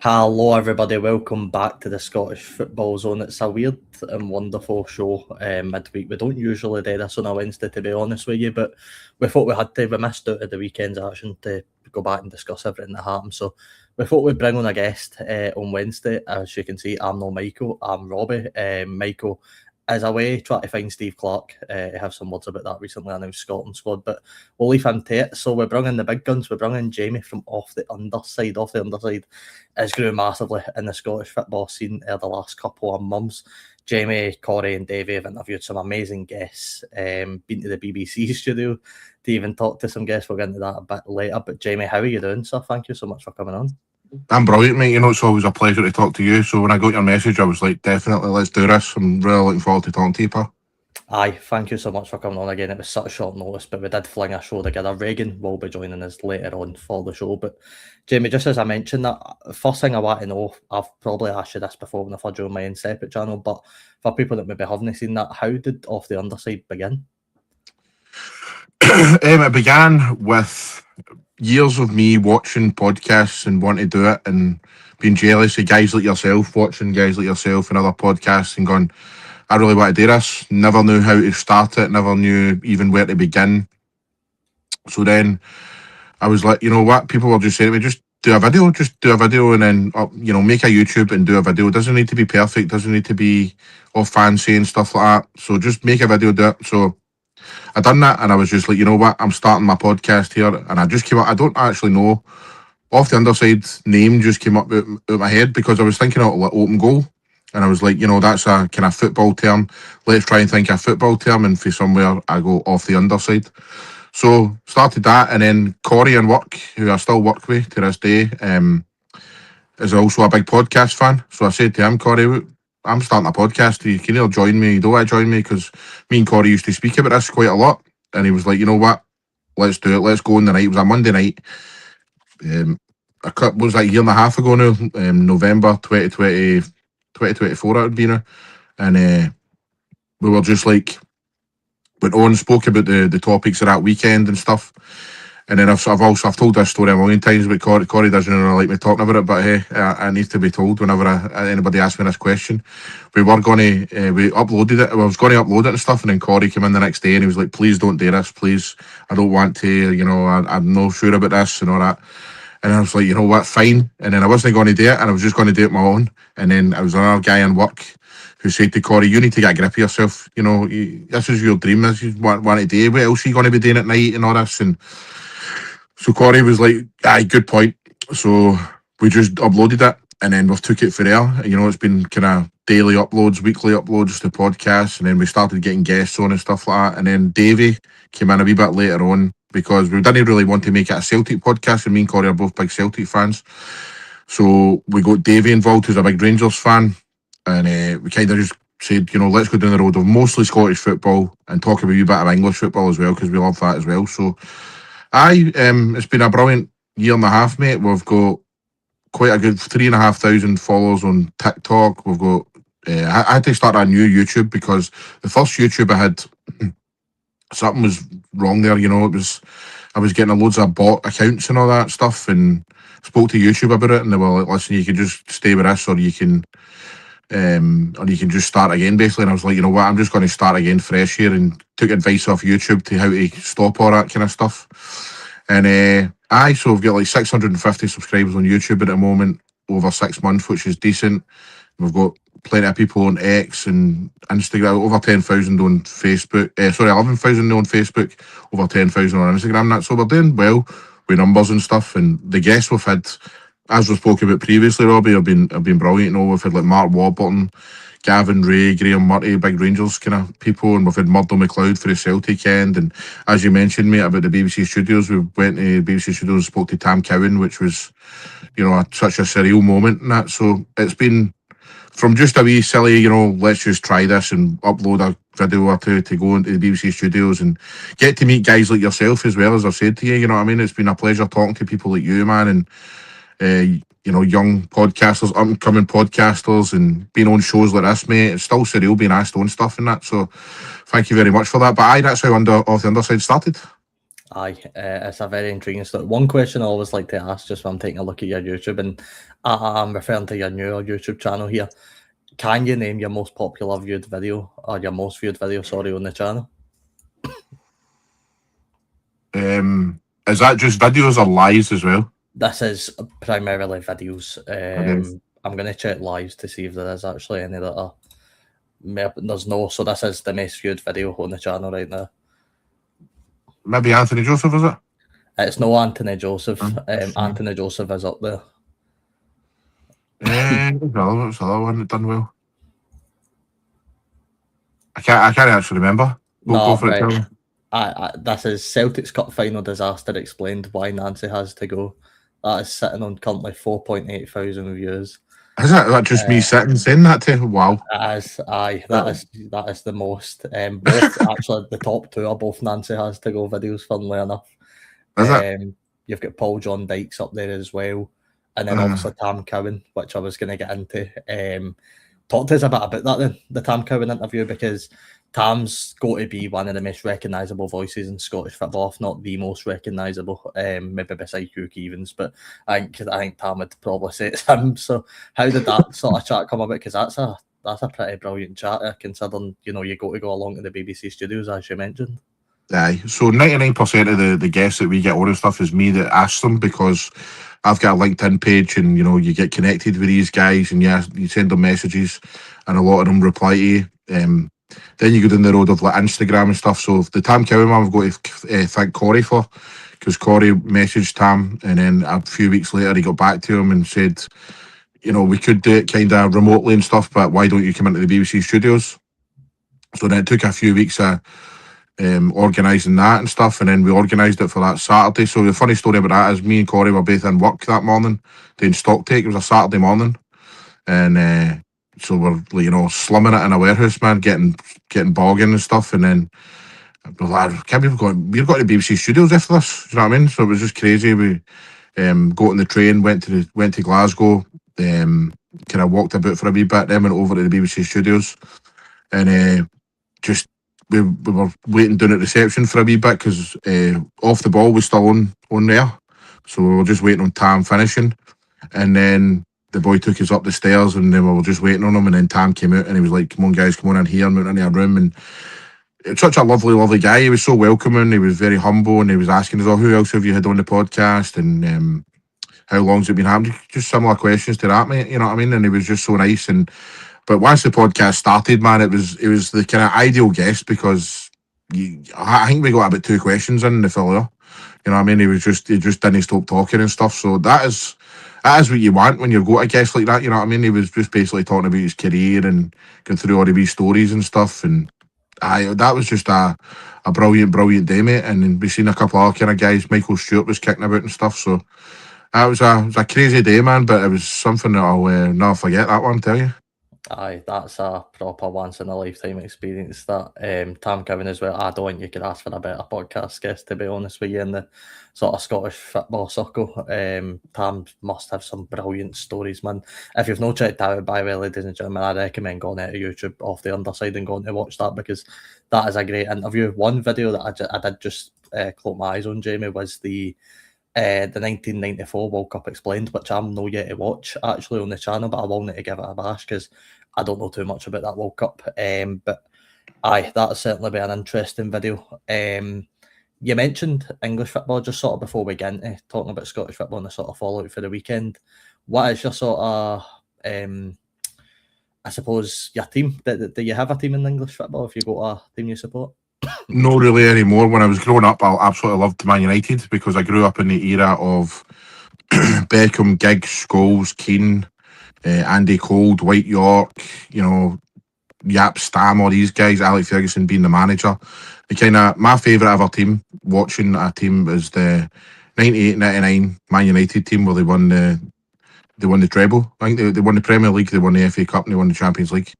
Hello, everybody. Welcome back to the Scottish Football Zone. It's a weird and wonderful show midweek. We don't usually do this on a Wednesday, to be honest with you, but we thought we had to. We missed out of the weekend's action to go back and discuss everything that happened. So we thought we'd bring on a guest on Wednesday. As you can see, I'm not Michael, I'm Robbie. Michael is away trying to find Steve Clarke. I have some words about that recently announced Scotland squad, but we'll leave him to it. So we bring in the big guns. We bring in Jamie from Off the Underside. Off the Underside has grew massively in the Scottish football scene the last couple of months. Jamie, Corey and Davey have interviewed some amazing guests, been to the BBC studio to even talk to some guests. We'll get into that a bit later. But Jamie, how are you doing, sir? Thank you so much for coming on. I'm brilliant, mate. It's always a pleasure to talk to you. So when I got your message, I was like, definitely, let's do this. I'm really looking forward to talking to you, pal. Aye, thank you so much for coming on again. It was such short notice, but we did fling a show together. Reagan will be joining us later on for the show. But Jamie, just as I mentioned, that first thing I want to know, I've probably asked you this before when I've joined my own separate channel, but for people that maybe haven't seen that, how did Off the Underside begin? It began with years of me watching podcasts and wanting to do it and being jealous of guys like yourself, watching guys like yourself and other podcasts and going, I really want to do this. Never knew how to start it, never knew even where to begin. So then I was like, you know what? People were just saying to me, just do a video and then, make a YouTube and do a video. It doesn't need to be perfect, doesn't need to be all fancy and stuff like that. So just make a video, do it. So I done that and I was just like, you know what? I'm starting my podcast here. And I just came up, I don't actually know. Off the Underside name just came up out my head because I was thinking of like open goal. And I was like, that's a kind of football term. Let's try and think of a football term. And for somewhere, I go off the underside. So started that. And then Corey and work, who I still work with to this day, is also a big podcast fan. So I said to him, Corey, I'm starting a podcast. You can either join me, you don't want to join me, because me and Corey used to speak about this quite a lot. And he was like, you know what? Let's do it. Let's go on the night. It was a Monday night. What was that, a year and a half ago now? November 2024 it would be now. And we were just like, went on, spoke about the topics of that weekend and stuff. And then I've told this story a million times, but Corey doesn't really like me talking about it, but hey, I need to be told whenever anybody asks me this question. We uploaded it, I was going to upload it and stuff, and then Corey came in the next day and he was like, please don't do this, please, I don't want to, I'm not sure about this and all that. And I was like, you know what, fine. And then I wasn't going to do it, and I was just going to do it my own. And then I was another guy in work who said to Corey, you need to get a grip of yourself. This is your dream, this is what you want to do. What else are you going to be doing at night and all this? And so Corey was like, aye, good point. So we just uploaded it, and then we've took it for there. It's been kind of daily uploads, weekly uploads to podcasts, and then we started getting guests on and stuff like that. And then Davey came in a wee bit later on because we didn't really want to make it a Celtic podcast, and me and Corey are both big Celtic fans. So we got Davey involved, who's a big Rangers fan, and we kind of just said, let's go down the road of mostly Scottish football and talk about a wee bit of English football as well, because we love that as well. So it's been a brilliant year and a half, mate. We've got quite a good 3,500 followers on TikTok. We've got I had to start a new YouTube because the first YouTube I had, something was wrong there. I was getting loads of bot accounts and all that stuff, and spoke to YouTube about it, and they were like, listen, you can just stay with this, or you can just start again, basically. And I was like, you know what, I'm just going to start again fresh here, and took advice off YouTube to how to stop all that kind of stuff. And so we've got like 650 subscribers on YouTube at the moment over 6 months, which is decent. We've got plenty of people on X and Instagram, over 10,000 on Facebook. 11,000 on Facebook, over 10,000 on Instagram. So we're doing well with numbers and stuff. And the guests we've had, as we spoke about previously, Robbie, have been brilliant. We've had like Mark Warburton, Gavin Ray, Graham Murray, big Rangers kind of people, and we've had Murdo McLeod for the Celtic end. And as you mentioned, mate, about the BBC Studios, we went to BBC Studios and spoke to Tam Cowan, which was, such a surreal moment and that. So it's been from just a wee silly, let's just try this and upload a video or two to go into the BBC Studios and get to meet guys like yourself as well, as I've said to you. You know what I mean? It's been a pleasure talking to people like you, man, and young podcasters, up-and-coming podcasters, and being on shows like this, mate. It's still surreal being asked on stuff and that, so thank you very much for that. But that's how Off the Underside started. Aye, it's a very intriguing story. One question I always like to ask, just when I'm taking a look at your YouTube, and I'm referring to your newer YouTube channel here. Can you name your most popular viewed video, or your most viewed video, sorry, on the channel? Is that just videos or lives as well? This is primarily videos. Okay. I'm going to check lives to see if there is actually any that are. There's no, so this is the most viewed video on the channel right now. Maybe Anthony Joseph, is it? It's no Anthony Joseph. Sure. Anthony Joseph is up there. What's the other one that done well? I can't actually remember. Go for it, right. tell me. This is Celtic's Cup final disaster explained why Nancy has to go. That is sitting on currently 4.8 thousand views. Is that just me sitting saying that to him? Wow. That is the most. Both actually the top two are both Nancy has to go videos. Funnily enough, you've got Paul John Dykes up there as well, and then obviously Tam Cowan, which I was going to get into. Talk to us a bit about that then, the Tam Cowan interview, because Tam's got to be one of the most recognisable voices in Scottish football, if not the most recognisable, maybe beside Hugh Keevans, but I think Tam would probably say it's him. So how did that sort of chat come about? Because that's a pretty brilliant chat, considering, you got to go along to the BBC studios, as you mentioned. Aye, so 99% of the guests that we get on and stuff is me that asks them, because I've got a LinkedIn page, and you get connected with these guys, and you send them messages, and a lot of them reply to you. Then you go down the road of like Instagram and stuff. So the Tam Cowan one, I've got to thank Corey for, because Corey messaged Tam, and then a few weeks later he got back to him and said, we could do it kind of remotely and stuff, but why don't you come into the BBC studios? So then it took a few weeks of organising that and stuff, and then we organised it for that Saturday. So the funny story about that is me and Corey were both in work that morning doing stock take. It was a Saturday morning, and so we're slumming it in a warehouse, man, getting bogging and stuff, and then we're like, can't believe we've got to BBC studios after this. You know what I mean? So it was just crazy. We got on the train, went to Glasgow, kind of walked about for a wee bit, then went over to the BBC studios, and just we were waiting down at reception for a wee bit, because Off the Ball was still on there, so we were just waiting on Tam finishing, and then the boy took us up the stairs, and then we were just waiting on him, and then Tam came out, and he was like, "Come on, guys, come on in here," and went into a room, and it's such a lovely guy. He was so welcoming. He was very humble, and he was asking us, "Oh, who else have you had on the podcast, and how long's it been happening?" Just similar questions to that, mate. You know what I mean? And he was just so nice. But once the podcast started, man, it was the kind of ideal guest, because I think we got about 2 questions in the filler. You know what I mean? He just didn't stop talking and stuff. So that is what you want when you go to a guest like that. You know what I mean? He was just basically talking about his career and going through all the wee stories and stuff. And that was just a brilliant day, mate. And then we seen a couple of other kind of guys. Michael Stewart was kicking about and stuff. So it was a crazy day, man. But it was something that I'll never forget. That one, tell you. Aye, that's a proper once in a lifetime experience. That Tam Cowan as well. I don't think you could ask for a better podcast guest, to be honest with you, in the sort of Scottish football circle. Tam must have some brilliant stories, man. If you've not checked out, by the way, ladies and gentlemen, I recommend going to YouTube off the underside and going to watch that, because that is a great interview. One video that I did just close my eyes on, Jamie, was the 1994 World Cup Explained, which I'm not yet to watch actually on the channel, but I will need to give it a bash, because I don't know too much about that World Cup. But aye, that'll certainly be an interesting video. You mentioned English football just sort of before we get into talking about Scottish football and the sort of fallout for the weekend. What is your sort of I suppose your team? Do you have a team in English football if you got a team you support? Not really anymore. When I was growing up, I absolutely loved Man United, because I grew up in the era of Beckham, Giggs, Scholes, Keane, Andy Cole, Dwight York, Yap Stam, all these guys, Alex Ferguson being the manager. My favourite ever team, watching a team, is the 98-99 Man United team, where they won the treble. I think they won the Premier League, they won the FA Cup, and they won the Champions League.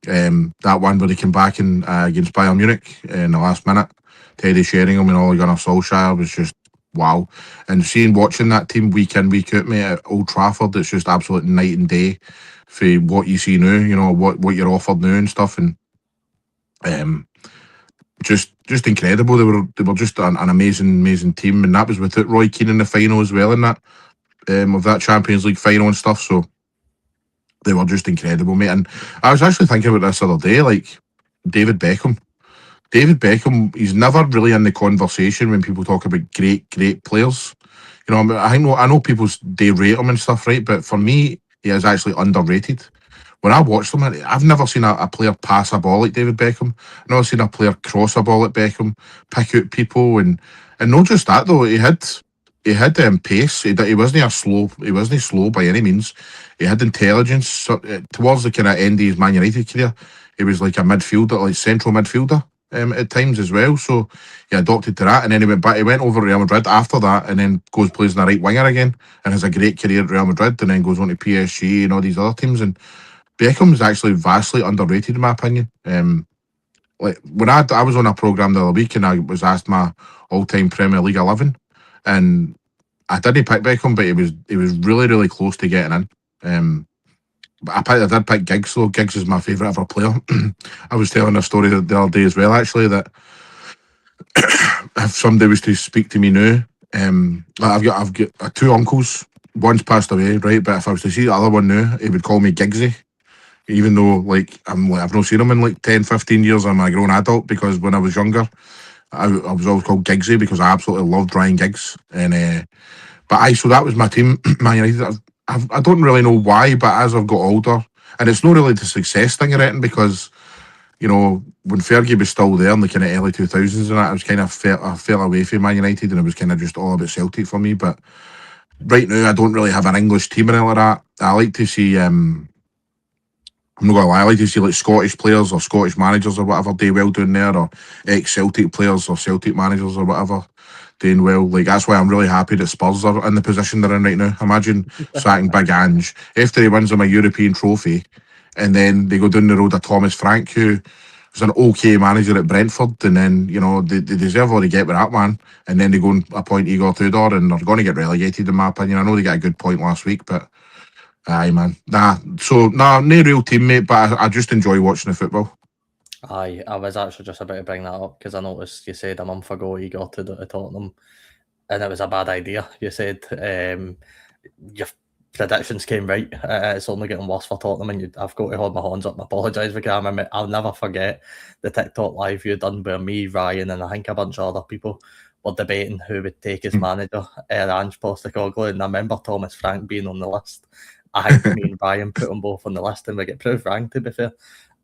That one where they came back in against Bayern Munich in the last minute, Teddy Sheringham and Ole Gunnar Solskjaer, was just wow. And watching that team week in, week out, mate, at Old Trafford, it's just absolute night and day for what you see now, what you're offered now and stuff. And just just incredible. They were just an amazing team, and that was without Roy Keane in the final as well in that of that Champions League final and stuff. So they were just incredible, mate. And I was actually thinking about this the other day, like David Beckham. David Beckham, he's never really in the conversation when people talk about great players. You know, I know people they rate him and stuff, right? But for me, he is actually underrated. When I watched him, I've never seen a player pass a ball like David Beckham. I've never seen a player cross a ball like Beckham, pick out people, and not just that though. He had pace. He wasn't slow by any means. He had intelligence. So, towards the kind of end of his Man United career, he was like a midfielder, like central midfielder at times as well. So he adopted to that, and then he went back. He went over to Real Madrid after that, and then goes plays in the right winger again, and has a great career at Real Madrid, and then goes on to PSG and all these other teams. And Beckham's actually vastly underrated in my opinion. Like when I was on a programme the other week and I was asked my all-time Premier League 11, and I didn't pick Beckham, but he was really close to getting in. But I did pick Giggs though. Giggs is my favourite ever player. I was telling a story the other day as well, actually, that if somebody was to speak to me now, I've got two uncles. One's passed away, right? But if I was to see the other one now, he would call me Giggsy. Even though I've not seen him in like 10, 15 years. I'm a grown adult, because when I was younger, I was always called Giggsy because I absolutely loved Ryan Giggs. And so that was my team, Man United. I don't really know why, but as I've got older, and it's not really the success thing or anything, because you know when Fergie was still there in the kind of early 2000s and that, I was kind of I fell away from Man United, and it was kind of just all about Celtic for me. But right now, I don't really have an English team or anything like that. I like to see. I'm not gonna lie, I like to see like Scottish players or Scottish managers or whatever do well doing there, or ex-Celtic players or Celtic managers or whatever doing well. Like that's why I'm really happy that Spurs are in the position they're in right now. Imagine sacking Big Ange after he wins them a European trophy, and then they go down the road of Thomas Frank, who was an okay manager at Brentford, and then you know they deserve all they get with that man, and then they go and appoint Igor Tudor, and they're going to get relegated in my opinion. I know they got a good point last week, but. Aye, man. No real teammate, but I just enjoy watching the football. Aye, I was actually just about to bring that up because I noticed you said a month ago you got to Tottenham, and it was a bad idea. You said your predictions came right. It's only getting worse for Tottenham, and I've got to hold my hands up and apologise for Cameron. I'll never forget the TikTok live you done where me, Ryan, and I think a bunch of other people were debating who would take as manager, Ange Postecoglou, and I remember Thomas Frank being on the list. I think me and Ryan put them both on the list, and we get proved wrong, to be fair.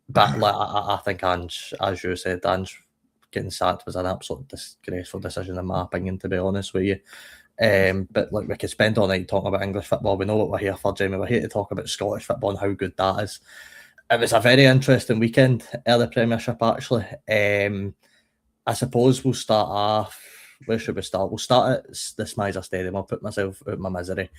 But like, I think Ange, as you said, Ange getting sacked was an absolute disgraceful decision, in my opinion, to be honest with you. But like, we could spend all night talking about English football. We know what we're here for, Jamie. We're here to talk about Scottish football and how good that is. It was a very interesting weekend in the Premiership, actually. I suppose we'll start off. Where should we start? We'll start at the Smizer Stadium. I'll put myself out of my misery.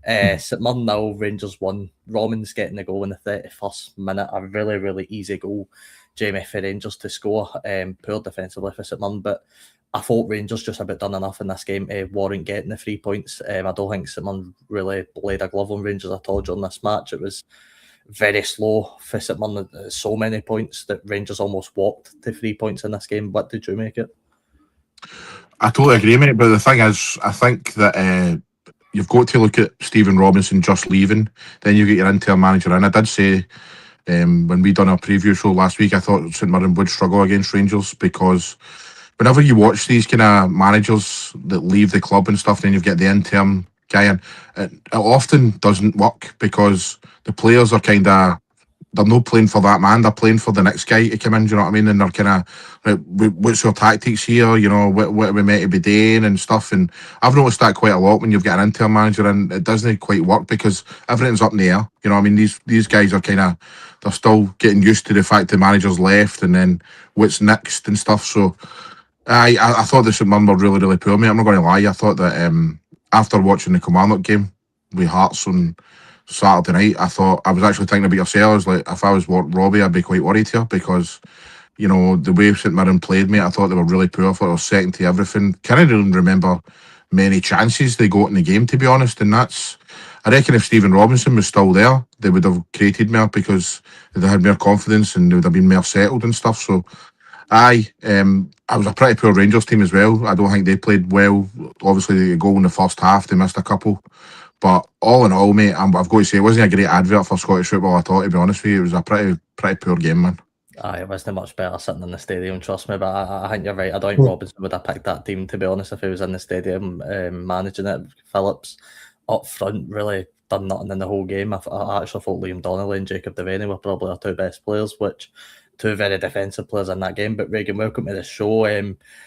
St Mirren 0, Rangers 1. Romans getting the goal in the 31st minute. A really easy goal, Jamie, for Rangers to score. Poor defensively for St Mirren, but I thought Rangers just about done enough in this game to warrant getting the 3 points. I don't think St Mirren really laid a glove on Rangers at all during this match. It was very slow for St Mirren. So many points that Rangers almost walked to 3 points in this game. What did you make it? I totally agree, mate. But the thing is, I think that you've got to look at Stephen Robinson just leaving. Then you get your interim manager in. I did say when we done our preview show last week, I thought St Mirren would struggle against Rangers, because whenever you watch these kind of managers that leave the club and stuff, then you've got the interim guy in. It often doesn't work, because the players are kind of, they're not playing for that man, they're playing for the next guy to come in, do you know what I mean? And they're kind of, like, what's your tactics here? You know, what are we meant to be doing and stuff? And I've noticed that quite a lot when you've got an interim manager, and it doesn't quite work because everything's up in the air. You know what I mean? These guys are kind of, they're still getting used to the fact the manager's left and then what's next and stuff. So I thought the St Mirren were really poor, mate. I'm not going to lie. I thought that after watching the Kilmarnock game with Hearts on Saturday night, I thought, I was actually thinking about yourselves. Like, if I was Robbie, I'd be quite worried here, because, you know, the way St Mirren played, mate, I thought they were really poor. I thought they were second to everything. Can't even remember many chances they got in the game, to be honest. And that's, I reckon if Stephen Robinson was still there, they would have created more, because they had more confidence and they would have been more settled and stuff. So Aye, I was a pretty poor Rangers team as well. I don't think they played well. Obviously, they got goal in the first half. They missed a couple. But all in all, mate, I've got to say, it wasn't a great advert for Scottish football at all, to be honest with you. It was a pretty poor game, man. Aye, it wasn't much better sitting in the stadium, trust me. But I think you're right. I don't think Robinson would have picked that team, to be honest, if he was in the stadium managing it. Phillips up front really done nothing in the whole game. I actually thought Liam Donnelly and Jacob Devaney were probably our two best players, which two very defensive players in that game. But Reagan, welcome to the show.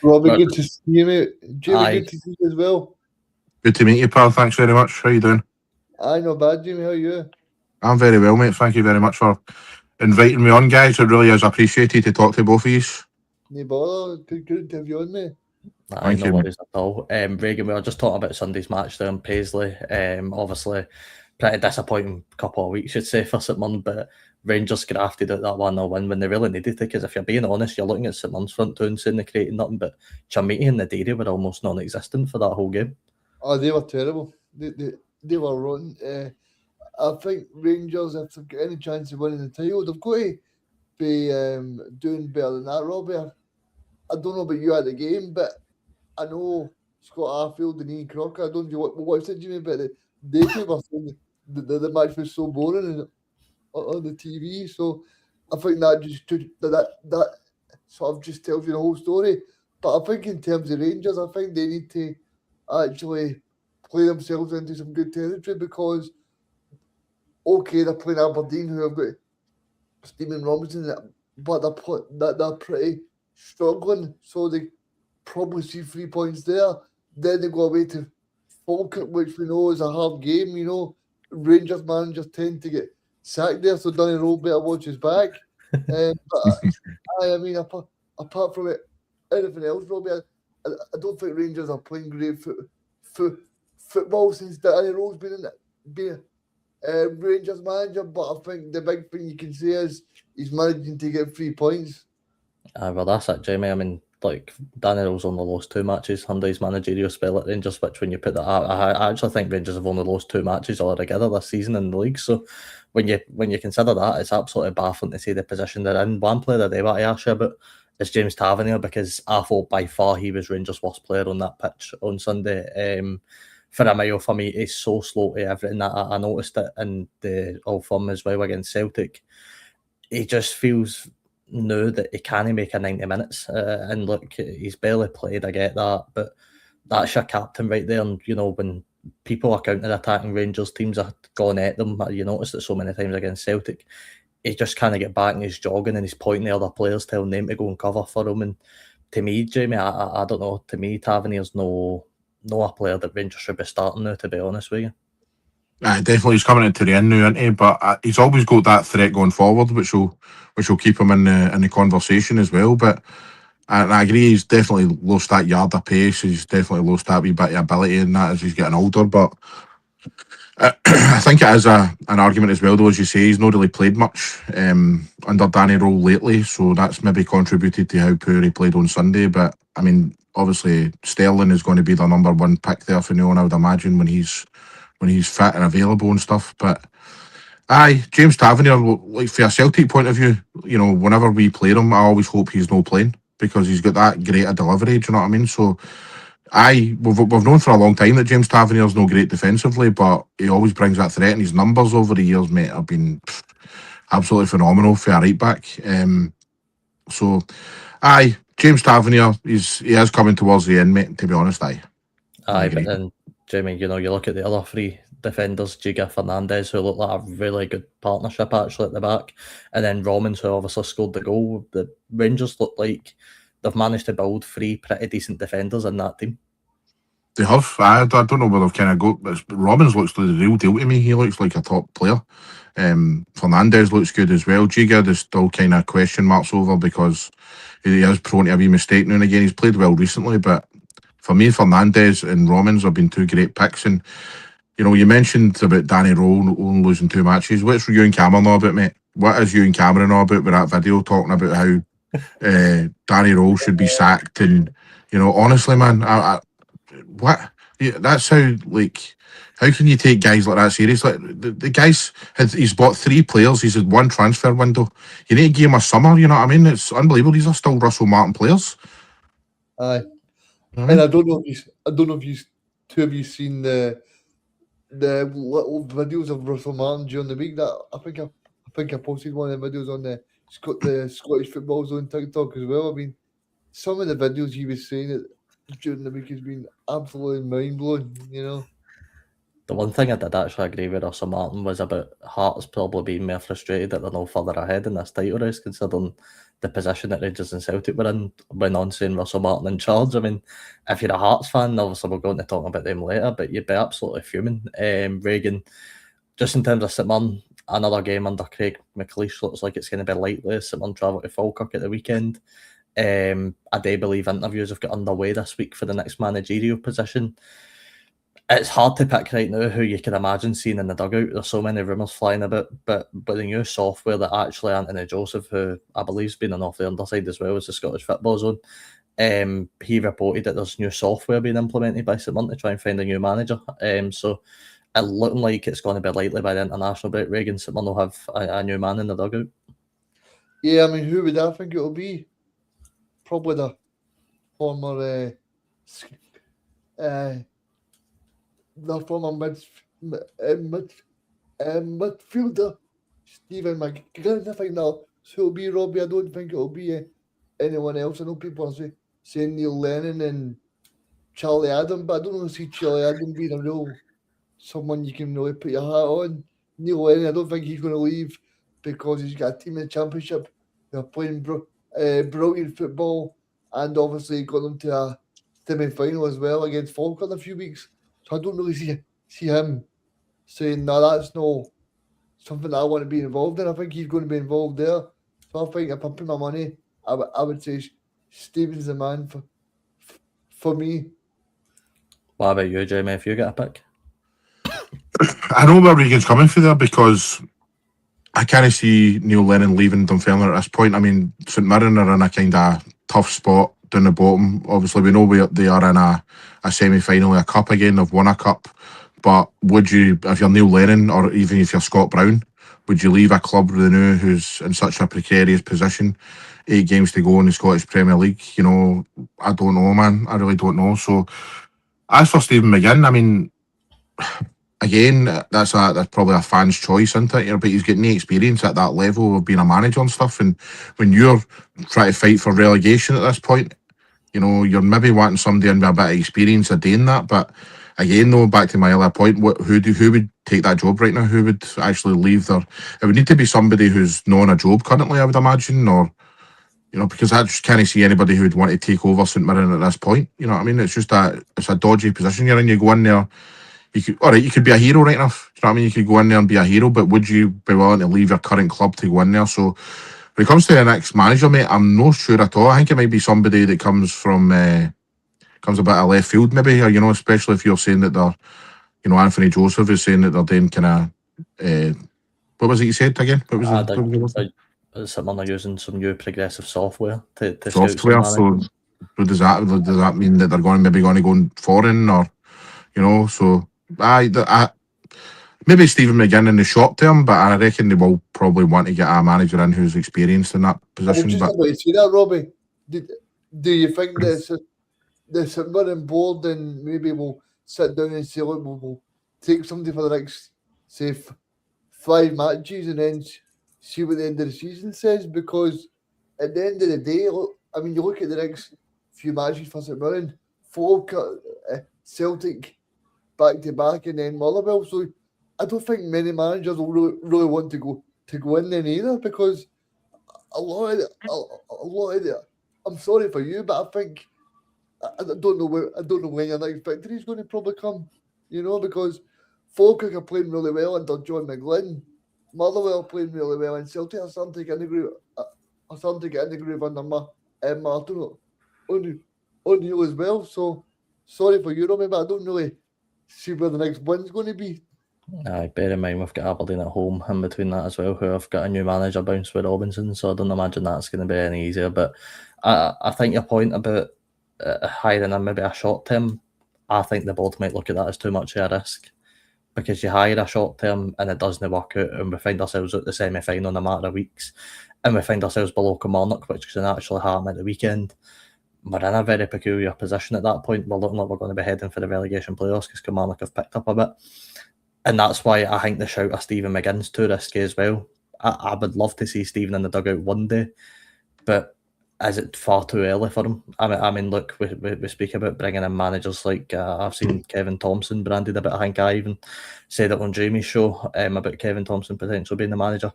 Robbie, good to see you, mate. Jamie, Aye. good to see you as well. Good to meet you, pal. Thanks very much. How you doing? Aye, not bad, Jamie. How are you? I'm very well, mate. Thank you very much for inviting me on, guys. It really is appreciated to talk to both of you. No bother. Good to have you on, mate. Thank you, worries at all. Reagan, we were just talking about Sunday's match there in Paisley. Obviously, pretty disappointing couple of weeks, you'd say, for St Mirren, but Rangers grafted out that 1-0 win when they really needed to, because if you're being honest, you're looking at St Mirren's front two and saying they created nothing, but Chamiti and the Dairy were almost non-existent for that whole game. Oh, they were terrible. They were rotten. I think Rangers, if they've got any chance of winning the title, they've got to be doing better than that, Robbie. I don't know about you at the game, but I know Scott Arfield and Ian Clarke, I don't know what watched it, Jimmy, but they were saying the match was so boring on the TV. So I think that just that sort of just tells you the whole story. But I think in terms of Rangers, I think they need to actually play themselves into some good territory, because okay, they're playing Aberdeen, who have got Stephen Robinson, but they're pretty struggling, so they probably see 3 points there. Then they go away to Falkirk, which we know is a hard game. You know, Rangers managers tend to get sacked there, so Danny Rowe better watch his back. But I mean, apart from it, anything else, Robbie, I don't think Rangers are playing great football since Danny Rowe's been Rangers manager. But I think the big thing you can say is he's managing to get 3 points. Well, that's it, Jamie. I mean, like, Daniel's only lost 2 matches under his managerial spell at Rangers, which when you put that, I actually think Rangers have only lost 2 matches altogether this season in the league. So when you consider that, it's absolutely baffling to see the position they're in. One player that they want to ask you about is James Tavernier, because I thought by far he was Rangers' worst player on that pitch on Sunday. For a mile, for me, he's so slow to everything. I noticed it in the Old Firm as well against Celtic. He just feels now that he can't make a 90 minutes. And look, he's barely played, I get that, but that's your captain right there. And, you know, when people are counter-attacking Rangers, teams are going at them, you noticed it so many times against Celtic, he just can't get back and he's jogging and he's pointing at other players, telling them to go and cover for him. And to me, Jamie, I don't know, to me, Tavernier's no a player that Rangers should be starting now, to be honest with you. Definitely, he's coming into the end now, isn't he? But he's always got that threat going forward, which will keep him in the conversation as well. But I agree, he's definitely lost that yard of pace. He's definitely lost that wee bit of ability in that as he's getting older. But I think it is an argument as well, though, as you say, he's not really played much under Danny Rowe lately, so that's maybe contributed to how poor he played on Sunday. But I mean, obviously, Sterling is going to be the number 1 pick there for Neon, I would imagine, when he's fit and available and stuff. But aye, James Tavernier, like, for a Celtic point of view, you know, whenever we play him, I always hope he's no playing, because he's got that great a delivery, do you know what I mean? So aye, we've known for a long time that James Tavernier's no great defensively, but he always brings that threat, and his numbers over the years, mate, have been absolutely phenomenal for a right back. So aye, James Tavernier, he is coming towards the end, mate, to be honest. Aye, but then, Jamie, you know, you look at the other 3 defenders, Giga, Fernandez, who look like a really good partnership actually at the back, and then Romans, who obviously scored the goal. The Rangers look like they've managed to build 3 pretty decent defenders in that team. They have. I don't know where they've kind of got, but Robbins looks like the real deal to me. He looks like a top player. Fernandez looks good as well. Giga, there's still kind of question marks over, because he is prone to a wee mistake now and again. He's played well recently, but for me, Fernandez and Romans have been 2 great picks. And, you know, you mentioned about Danny Rowe only losing 2 matches. What's you and Cameron know about, mate? What is you and Cameron know about with that video talking about how Danny Rowe should be sacked? And, you know, honestly, man, what? Yeah, that's how, like, How can you take guys like that seriously? The guy's he's bought 3 players. He's had 1 transfer window. You need to give him a summer. You know what I mean? It's unbelievable. These are still Russell Martin players. Aye. You know what I And mean? I don't know if you two of you seen the little videos of Russell Martin during the week. That I think I posted one of the videos on the Scottish Football Zone TikTok as well. I mean, some of the videos he was saying it during the week has been absolutely mind blowing. You know. The one thing I did actually agree with Russell Martin was about Hearts probably being more frustrated that they're no further ahead in this title race, considering the position that Rangers and Celtic were in when on saying Russell Martin in charge. I mean, if you're a Hearts fan, obviously we're going to talk about them later, but you'd be absolutely fuming. Reagan, just in terms of St Mirren, another game under Craig McLeish looks like it's going to be likely. St Mirren travel to Falkirk at the weekend. I do believe interviews have got underway this week for the next managerial position. It's hard to pick right now who you can imagine seeing in the dugout. There's so many rumours flying about, but the new software that actually Anthony Joseph, who I believe's been on off the underside as well as the Scottish Football Zone, he reported that there's new software being implemented by St Mirren to try and find a new manager. So it looking like it's going to be likely by the international break. Reagan, St Mirren will have a new man in the dugout. Yeah, I mean, who would I think it'll be? Probably the former midfielder Stephen McGinn. I think that so it'll be Robbie. I don't think it'll be anyone else. I know people are saying Neil Lennon and Charlie Adam, but I don't see Charlie Adam being a real someone you can really put your hat on. Neil Lennon, I don't think he's going to leave because he's got a team in the Championship. They're playing brilliant football, and obviously got them to a semi-final as well against Falkirk in a few weeks. So I don't really see him saying, no, that's not something that I want to be involved in. I think he's going to be involved there. So I think if I put my money, I would say Stephen's the man for me. What about you, Jamie, if you get a pick? I know where Regan's coming from there because I can't see Neil Lennon leaving Dunfermline at this point. I mean, St Mirren are in a kind of tough spot down the bottom. Obviously, we know they are in a semi-final of a cup again. They've won a cup. But would you, if you're Neil Lennon or even if you're Scott Brown, would you leave a club renew who's in such a precarious position? 8 games to go in the Scottish Premier League. You know, I don't know, man. I really don't know. So, as for Stephen McGinn, I mean, again, that's probably a fan's choice, isn't it? You know, but he's getting the experience at that level of being a manager and stuff. And when you're trying to fight for relegation at this point, you know, you're maybe wanting somebody with a bit of experience of doing that. But again, though, back to my earlier point, who would take that job right now? Who would actually leave their? It would need to be somebody who's not on a job currently, I would imagine, or you know, because I just can't see anybody who would want to take over St Mirren at this point. You know what I mean? It's just it's a dodgy position you're in. You go in there. You could be a hero right enough. You know what I mean? You could go in there and be a hero, but would you be willing to leave your current club to go in there? So when it comes to the next manager, mate, I'm not sure at all. I think it might be somebody that comes from a bit of left field, maybe, or, you know, especially if you're saying that they're, you know, Anthony Joseph is saying that they're doing kind of, what was it you said again? What was Someone are using some new progressive software to software? So does that mean that they're maybe going to go foreign, or, you know, so maybe Stephen McGinn in the short term, but I reckon they will probably want to get a manager in who's experienced in that position. I was just about to say that, Robbie. Do you think the St Mirren board and maybe we'll sit down and say, look, we'll take somebody for the next, say, 5 matches and then see what the end of the season says? Because at the end of the day, I mean, you look at the next few matches for St Mirren, Falkirk, Celtic, back to back, and then Motherwell. So I don't think many managers will really want to go in then either, because a lot of it. I'm sorry for you, but I think I don't know when your next victory is going to probably come. You know, because Falkirk are playing really well under John McGlynn, Motherwell playing really well, and Celtic are starting to get in the groove. Under Martin O'Neill as well. So sorry for you, Robbie, but I don't really see where the next win's going to be. Bear in mind we've got Aberdeen at home in between that as well, who have got a new manager bounce with Robinson, so I don't imagine that's going to be any easier. But I think your point about hiring in maybe a short term, I think the board might look at that as too much of a risk. because you hire a short term and it doesn't work out, and we find ourselves at the semi final in a matter of weeks, and we find ourselves below Kilmarnock, which can actually happen at the weekend. We're in a very peculiar position at that point. We're looking like we're going to be heading for the relegation playoffs because Kilmarnock have picked up a bit. And that's why I think the shout of Stephen McGinn's too risky as well. I would love to see Stephen in the dugout one day, but is it far too early for him? I mean, look, we speak about bringing in managers like I've seen Kevin Thompson branded a bit. I think I even said it on Jamie's show about Kevin Thompson potentially being the manager.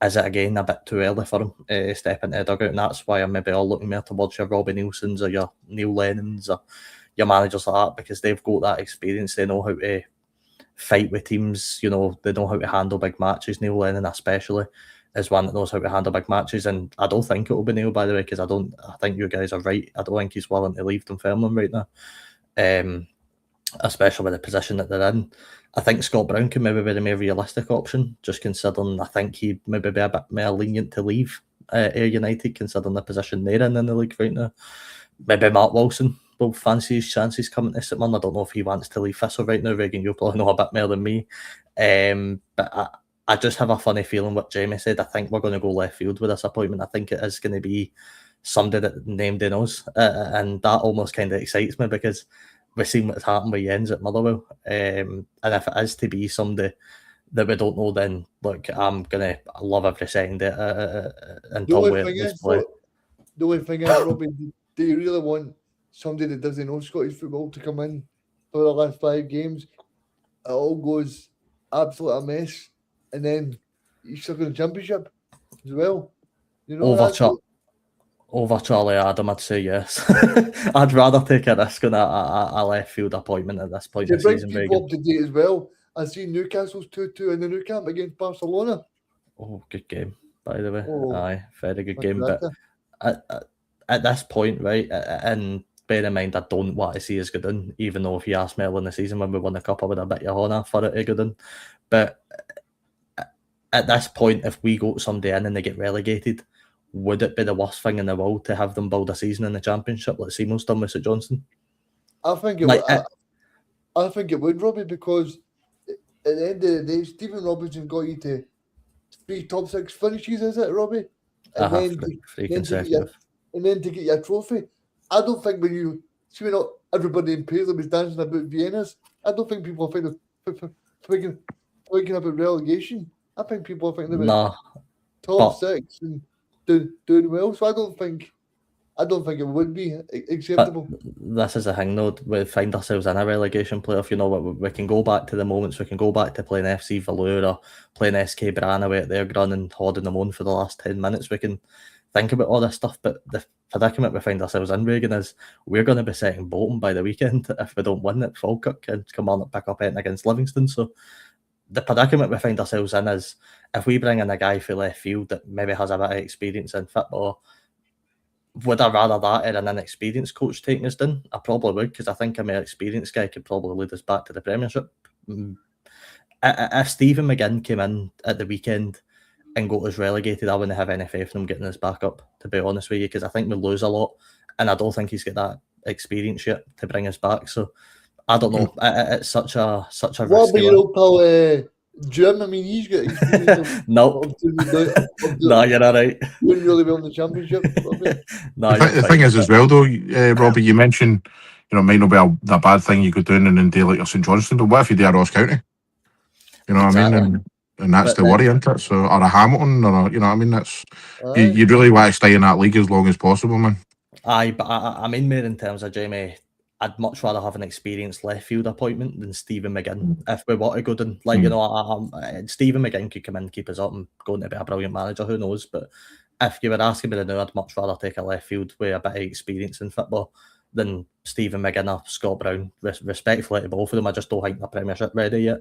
Is it again a bit too early for him to step into the dugout? And that's why I'm maybe all looking more towards your Robbie Nielsen's or your Neil Lennon's or your managers like that, because they've got that experience. They know how to fight with teams. You know, they know how to handle big matches. Neil Lennon especially is one that knows how to handle big matches, and I don't think it will be Neil, by the way, because I think you guys are right. I don't think he's willing to leave Dunfermline right now, especially with the position that they're in. I think Scott Brown can maybe be the more realistic option, just considering I think he'd maybe be a bit more lenient to leave Ayr United, considering the position they're in the league right now. Maybe Mark Wilson will fancy his chances coming to St Mirren. I don't know if he wants to leave Thistle right now. Regan, you probably know a bit more than me. But I just have a funny feeling what Jamie said. I think we're going to go left field with this appointment. I think it is going to be somebody that named in us. And that almost kind of excites me, because we've seen what's happened with Jens at Motherwell. And if it is to be somebody that we don't know, then look, I'm going to love every second until we play. The only thing is, Robbie, do you really want somebody that doesn't know Scottish football to come in for the last 5 games? It all goes absolute a mess, and then you're stuck in the Championship as well. You know, over Charlie Adam, I'd say yes. I'd rather take a risk on a left field appointment at this point in the season. To bring people up to date as well, I see Newcastle's 2-2 in the Nou Camp against Barcelona. Oh, good game, by the way. Oh, aye, very good game. But at this point, right, and bear in mind, I don't want to see us go down, even though if you asked me earlier in the season when we won the cup, I would have bet your honour for it to go down. But at this point, if we got somebody in and they get relegated, would it be the worst thing in the world to have them build a season in the Championship like Seymour's done with St Johnstone? I think it would. I think it would, Robbie, because at the end of the day, Stephen Robinson got you to 3 top 6 finishes, is it, Robbie? And then three consecutive. And then to get your trophy. I don't think when you see not everybody in Paisley was dancing about Vienna's, I don't think people are thinking about relegation. I think people are thinking about top 6 and doing well. So I don't think it would be acceptable. But this is the thing, though. We find ourselves in a relegation playoff. You know, we can go back to the moments. We can go back to playing FC Valur or playing SK Brann away at their ground and holding them on for the last 10 minutes. We can think about all this stuff, but the predicament we find ourselves in, Regan, is we're going to be setting Bolton by the weekend if we don't win at Falkirk and come on and pick up anything against Livingston. So the predicament we find ourselves in is, if we bring in a guy for left field that maybe has a bit of experience in football, would I rather that or an inexperienced coach taking us down? I probably would, because I think a more experienced guy could probably lead us back to the Premiership. If Stephen McGinn came in at the weekend and got us relegated, I wouldn't have any faith in him getting us back up, to be honest with you, because I think we lose a lot, and I don't think he's got that experience yet to bring us back. So I don't know. It's such a what about your old pal Jim? I mean, he's got experience. Nope. No, you're all right. Doing really well in the Championship. The thing is as well, though, Robbie, you mentioned, you know, it might not be a bad thing you go down and then do like your St Johnstone, but what if you do a Ross County? You know what I mean? And that's the worry, isn't it? So, or a Hamilton, or you know what I mean? That's you really want to stay in that league as long as possible, man. Aye, but I mean more in terms of Jamie. I'd much rather have an experienced left field appointment than Stephen McGinn. If we want to go down, like, you know, Stephen McGinn could come in and keep us up and going to be a brilliant manager, who knows? But if you were asking me now, I'd much rather take a left field with a bit of experience in football than Stephen McGinn or Scott Brown. Respectfully to both of them, I just don't think the Premiership ready yet.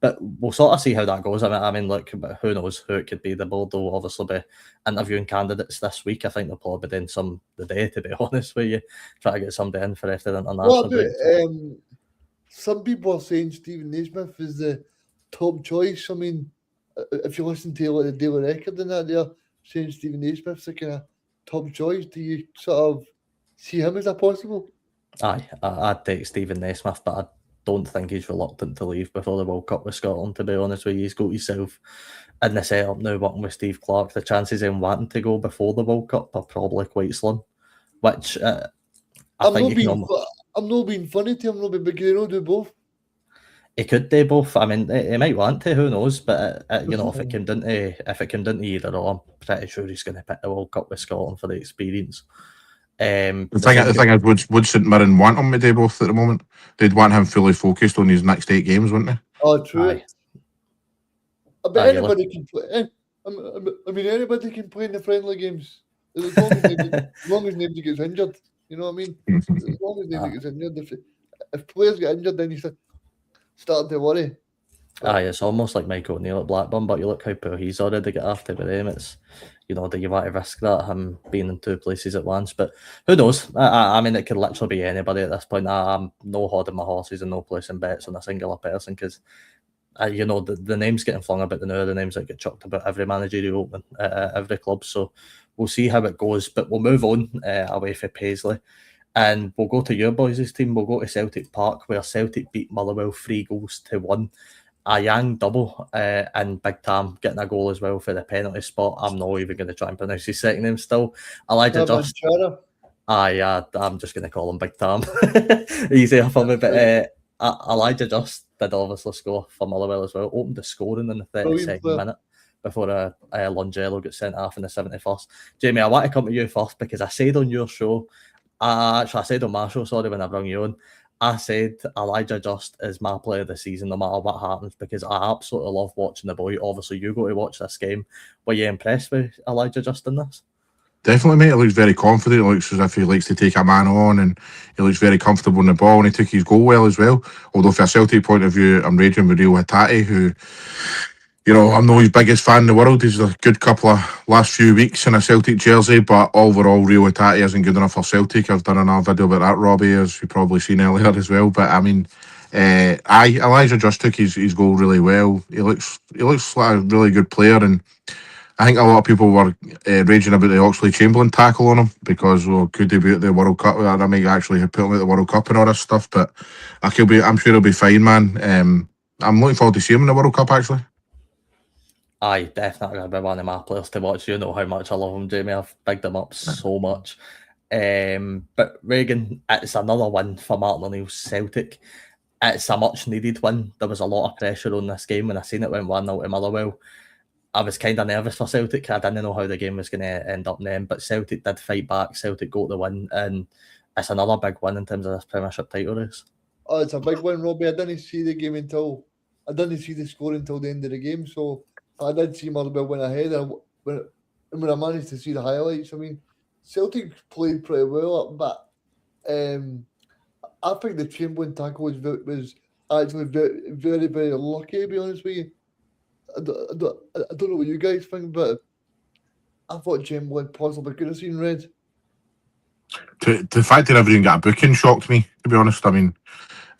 But we'll sort of see how that goes. I mean, look, who knows who it could be. The board will obviously be interviewing candidates this week. I think they'll probably be doing some the day, to be honest with you, try to get somebody in for after the international break. Some people are saying Stephen Naismith is the top choice. I mean, if you listen to like the Daily Record and that, they're saying Stephen Naismith's the kind of top choice. Do you sort of see him as a possible? Aye, I'd take Stephen Naismith, but don't think he's reluctant to leave before the World Cup with Scotland, to be honest with you. He's got himself in the setup now working with Steve Clarke. The chances of him wanting to go before the World Cup are probably quite slim, which I think you can almost... I'm not being funny to him, Robbie, because he don't do both. He could do both. I mean, he might want to. Who knows? But you know, if it came down to either or, I'm pretty sure he's going to pick the World Cup with Scotland for the experience. The thing is, would St Mirren want him to do both at the moment? They'd want him fully focused on his next 8 games, wouldn't they? Oh, true. Aye. I bet anybody can play. I mean, anybody can play in the friendly games as long as nobody gets injured. You know what I mean? As long as nobody gets injured. If players get injured, then you start to worry. Aye, it's almost like Michael O'Neill at Blackburn, but you look how poor he's already got after with them. It's, you know, do you want to risk that, him being in 2 places at once? But who knows? I mean, it could literally be anybody at this point. I'm no holding my horses and no placing bets on a singular person because, you know, the names getting flung about the now, the names that get chucked about every managerial opening at every club. So we'll see how it goes. But we'll move on away from Paisley. And we'll go to your boys' team. We'll go to Celtic Park, where Celtic beat Motherwell 3-1. A young double, and Big Tam getting a goal as well for the penalty spot. I'm not even going to try and pronounce his second name still. Elijah Just. I'm just going to call him Big Tam. Easier for me. But Elijah Just did obviously score for Motherwell as well. Opened the scoring in the 32nd minute before Longello got sent off in the 71st. Jamie, I want to come to you first because I said on your show, actually I said on my show, sorry, when I brought you on, I said Elijah Just is my player of the season no matter what happens because I absolutely love watching the boy. Obviously, you go to watch this game. Were you impressed with Elijah Just in this? Definitely, mate. He looks very confident. It looks as if he likes to take a man on and he looks very comfortable on the ball and he took his goal well as well. Although from a Celtic point of view, I'm raging with Rio Hatate, who, you know, I'm not his biggest fan in the world. He's a good couple of last few weeks in a Celtic jersey, but overall, Rio Hatate isn't good enough for Celtic. I've done another video about that, Robbie, as you've probably seen earlier as well. But I mean, Elijah just took his goal really well. He looks like a really good player, and I think a lot of people were raging about the Oxlade-Chamberlain tackle on him because, well, could he be at the World Cup? I might actually put him at the World Cup and all this stuff, but I'm sure he'll be fine, man. I'm looking forward to seeing him in the World Cup, actually. Aye, definitely going to be one of my players to watch. You know how much I love him, Jamie. I've bigged him up so much. But Reagan, it's another win for Martin O'Neill's Celtic. It's a much needed win. There was a lot of pressure on this game when I seen it went 1-0 to Motherwell. I was kind of nervous for Celtic. I didn't know how the game was going to end up then, but Celtic did fight back. Celtic got the win, and it's another big win in terms of this Premiership title race. Oh, it's a big win, Robbie. I didn't see the score until the end of the game, so I did see Motherwell win ahead. And when I managed to see the highlights, I mean, Celtic played pretty well, but I think the Chamberlain tackle was actually very, very, very lucky, to be honest with you. I don't know what you guys think, but I thought Chamberlain possibly could have seen red. The fact that everything got a booking shocked me, to be honest. I mean,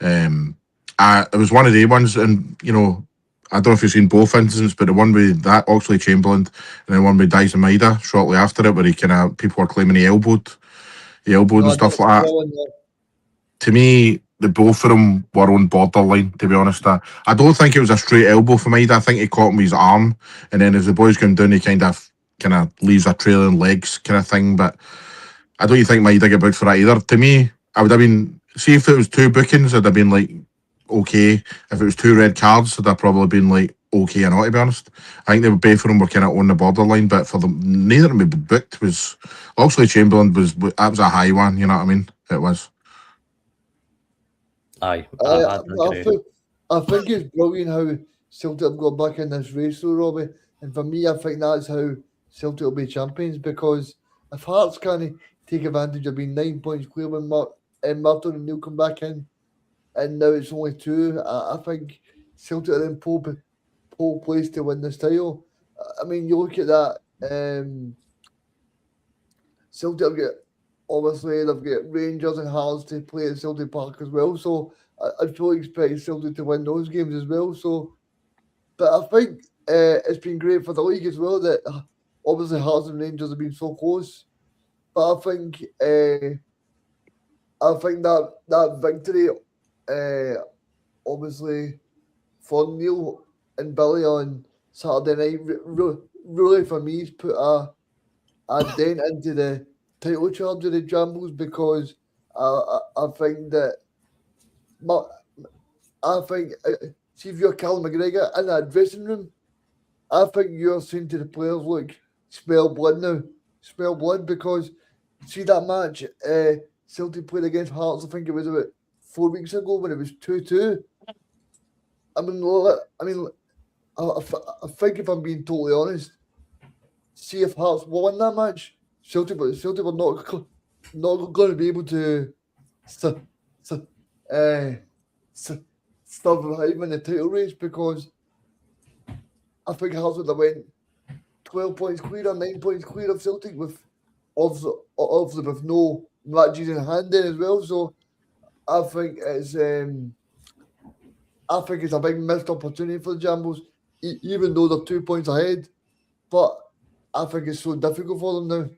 it was one of the ones, and you know, I don't know if you've seen both incidents, but the one with that Oxlade-Chamberlain and the one with Dyson Maida shortly after it, where people were claiming he elbowed and stuff like that. To me, the both of them were on borderline, to be honest. I don't think it was a straight elbow for Maida. I think he caught him with his arm, and then as the boy's going down, he kind of leaves a trailing legs kind of thing. But I don't think Maida got booked for that either. To me, I would have been, see if it was 2 bookings, I'd have been like, okay. If it was 2 red cards, I'd have probably been like, okay or not, to be honest. I think both of them were kind of on the borderline, but for them, neither of them be booked. Was Oxlade-Chamberlain was a high one, you know what I mean? It was. Aye, I think it's brilliant how Celtic have got back in this race, though, Robbie. And for me, I think that's how Celtic will be champions, because if Hearts can't take advantage of being 9 points clear when Martin and Neil come back in, and now it's only 2, I think Celtic are in pole place to win this title. I mean, you look at that, Celtic have got, obviously, they've got Rangers and Hearts to play at Celtic Park as well, so I'd fully expect Celtic to win those games as well. So, but I think it's been great for the league as well that obviously Hearts and Rangers have been so close. But I think that victory obviously for Neil and Billy on Saturday night really for me has put a dent into the title charge of the Jambles, because I think that see if you're Callum McGregor in that dressing room, I think you're saying to the players, look, smell blood now. Smell blood, because see that match Celtic played against Hearts, I think it was about 4 weeks ago when it was 2-2. I think if I'm being totally honest, see if Hearts won that match, Celtic were not going to be able to survive in the title race, because I think Hearts would have went 12 points clear or 9 points clear of Celtic, with obviously with no matches in hand then as well. So I think it's a big missed opportunity for the Jambles, even though they're 2 points ahead. But I think it's so difficult for them now.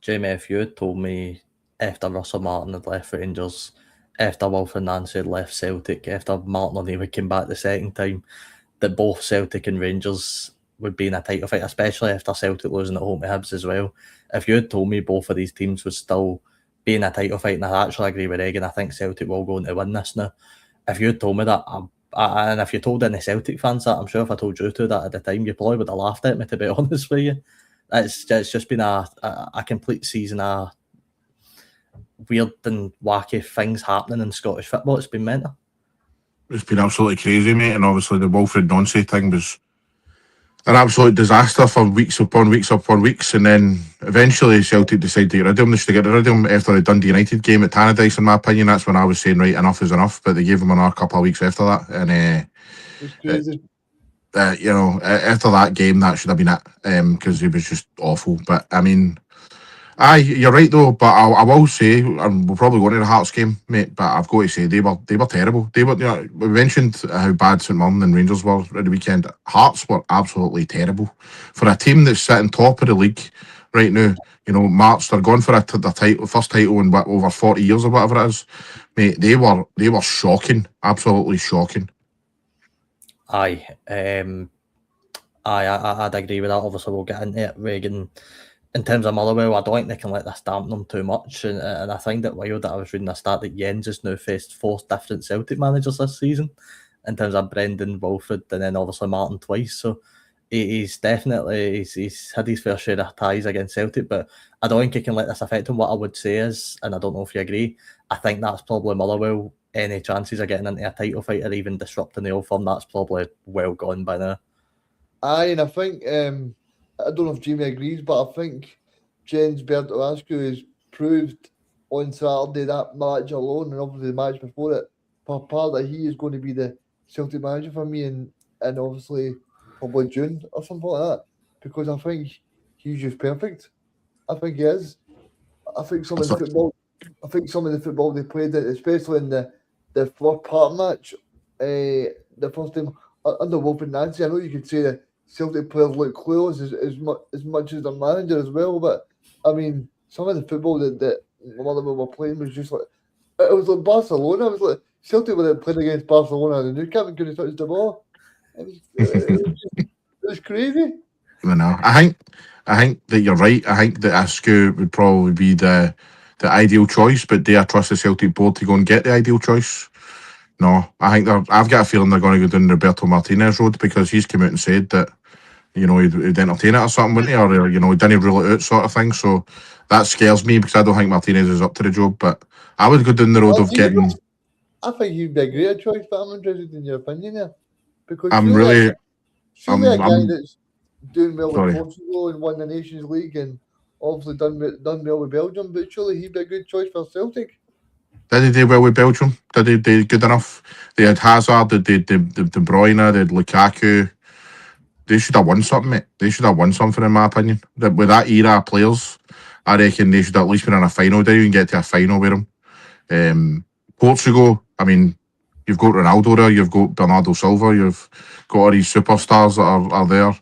Jamie, if you had told me after Russell Martin had left Rangers, after Wilfred Nancy had left Celtic, after Martin O'Neill came back the second time, that both Celtic and Rangers would be in a title fight, especially after Celtic losing at home to Hibs as well. If you had told me both of these teams would still be in a title fight, and I actually agree with Egan, I think Celtic will go on to win this now. If you had told me that, and if you told any Celtic fans that, I'm sure if I told you that at the time, you probably would have laughed at me, to be honest with you. It's just been a complete season of weird and wacky things happening in Scottish football. It's been mental. It's been absolutely crazy, mate. And obviously the Wilfred Nancy thing was an absolute disaster for weeks upon weeks upon weeks. And then eventually Celtic decided to get rid of him. They should get rid of him after the Dundee United game at Tannadice, in my opinion. That's when I was saying, right, enough is enough. But they gave him another couple of weeks after that. And It's crazy. after that game, that should have been it, because he was just awful. But I mean, aye, you're right though. But I will say, and we'll probably go to the Hearts game, mate. But I've got to say, they were terrible. They were. We mentioned how bad St Mirren and Rangers were at the weekend. Hearts were absolutely terrible for a team that's sitting top of the league right now. March, they're going for their first title in over 40 years or whatever it is, mate. They were shocking, absolutely shocking. I'd agree with that. Obviously, we'll get into it, Reagan. In terms of Motherwell, I don't think they can let this dampen them too much. And I find it wild that I was reading a stat that Jens has now faced 4 different Celtic managers this season, in terms of Brendan, Wilfred, and then obviously Martin twice. So he's definitely he's had his fair share of ties against Celtic, but I don't think he can let this affect him. What I would say is, and I don't know if you agree, I think that's probably Motherwell. Any chances of getting into a title fight or even disrupting the old firm, that's probably well gone by now. Aye, and I think I don't know if Jamie agrees, but I think Jens Bertolescu has proved on Saturday that match alone, and obviously the match before it, part that he is going to be the Celtic manager for me, and obviously probably June or something like that, because I think he's just perfect. I think he is. I think some of the football they played, especially in the first part match, the first time under Wilfred Nancy, I know you could say that Celtic players look clueless as much as their manager as well, but I mean, some of the football that Motherwell were playing was just like, it was like Barcelona. It was like Celtic were playing against Barcelona and the new captain couldn't touch the ball. It was crazy. I know. I think that you're right. I think that Askew would probably be the ideal choice, but do I trust the Celtic board to go and get the ideal choice? No, I think I've got a feeling they're going to go down Roberto Martinez road, because he's come out and said that he'd entertain it or something, wouldn't he? Or he didn't rule it out, sort of thing. So that scares me, because I don't think Martinez is up to the job. But I would go down the road of getting. I think he'd be a great choice, but I'm interested in your opinion there, because I'm really a guy that's doing well with Portugal and won the Nations League and obviously done well with Belgium, but surely he'd be a good choice for Celtic. Did he do well with Belgium? Did he do good enough? They had Hazard, they had De Bruyne, they had Lukaku. They should have won something, mate. They should have won something, in my opinion. With that era of players, I reckon they should at least been in a final. They even get to a final with them. Portugal, I mean, you've got Ronaldo there, you've got Bernardo Silva, you've got all these superstars that are there.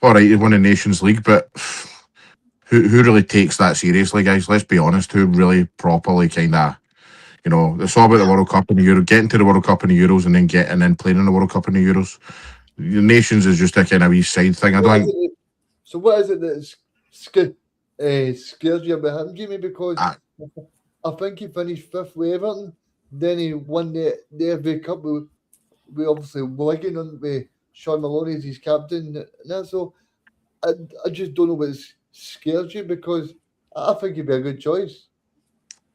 All right, they won the Nations League, but who really takes that seriously, guys? Let's be honest. Who really properly kind of You know, it's all about the World Cup and the Euro, getting to the World Cup and the Euros, and then playing in the World Cup and the Euros. The Nations is just a kind of wee side thing. I don't think. So what is it that scares you about him, Jamie? Because I think he finished 5th with Everton. Then he won the FA Cup with obviously Wigan on with Sean Maloney as his captain. And that, so I just don't know what scares you, because I think he'd be a good choice.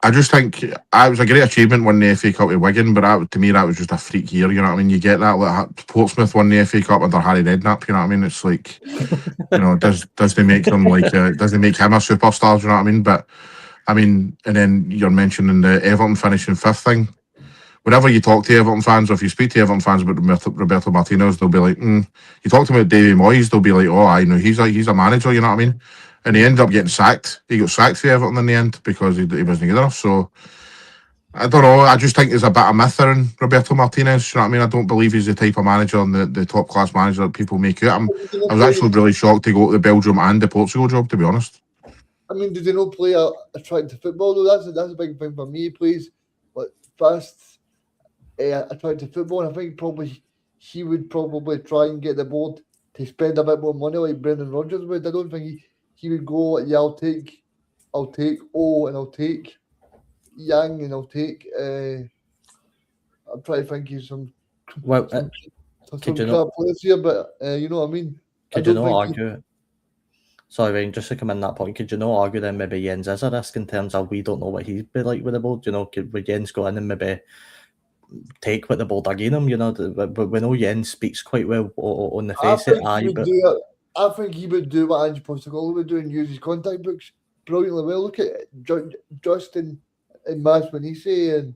I just think it was a great achievement winning the FA Cup with Wigan, but to me that was just a freak year. You know what I mean? You get that like Portsmouth won the FA Cup under Harry Redknapp. You know what I mean? It's like, you know, does they make them like does they make him a superstar? Do you know what I mean? But I mean, and then you're mentioning the Everton finishing 5th thing. Whenever you talk to Everton fans, or if you speak to Everton fans about Roberto Martinez, they'll be like, You talk to them about Davy Moyes, they'll be like, oh, I know he's a manager. You know what I mean? And he ended up getting sacked. He got sacked for Everton in the end because he wasn't good enough. So I don't know. I just think there's a bit of myth around Roberto Martinez. You know what I mean? I don't believe he's the type of manager and the top class manager that people make out him. I was actually really shocked to go to the Belgium and the Portugal job, to be honest. I mean, did he not play attractive football though? That's a big thing for me. He plays like fast, attractive football. And I think probably he would probably try and get the board to spend a bit more money like Brendan Rodgers would. I don't think he would go, yeah, I'll take O, and I'll take Yang, and I'll take I'm trying to think of some could you not players here, but you know what I mean? Could you not argue? Sorry, Ryan, just to come in that point, could you not argue then maybe Jens is a risk in terms of we don't know what he'd be like with the board? You know, would Jens go in and maybe take what the board are giving him? You know, but we know Jens speaks quite well on the face of it. I think he would do what Ange Postecoglou would do and use his contact books brilliantly well. Look at Justin and Masmanise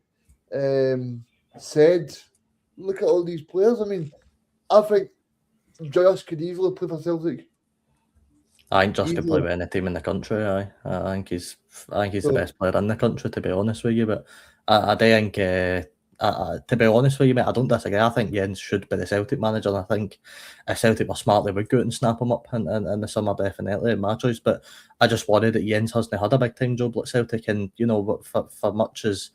and said, look at all these players. I mean, I think Just could easily play for Celtic. I think Just could play with any team in the country. I think he's the best player in the country, to be honest with you. But I do think, to be honest with you, mate, I don't disagree. I think Jens should be the Celtic manager, and I think if Celtic were smart, they would go out and snap him up in the summer, definitely, in my choice. But I just worry that Jens hasn't had a big time job like Celtic, and you know, for much as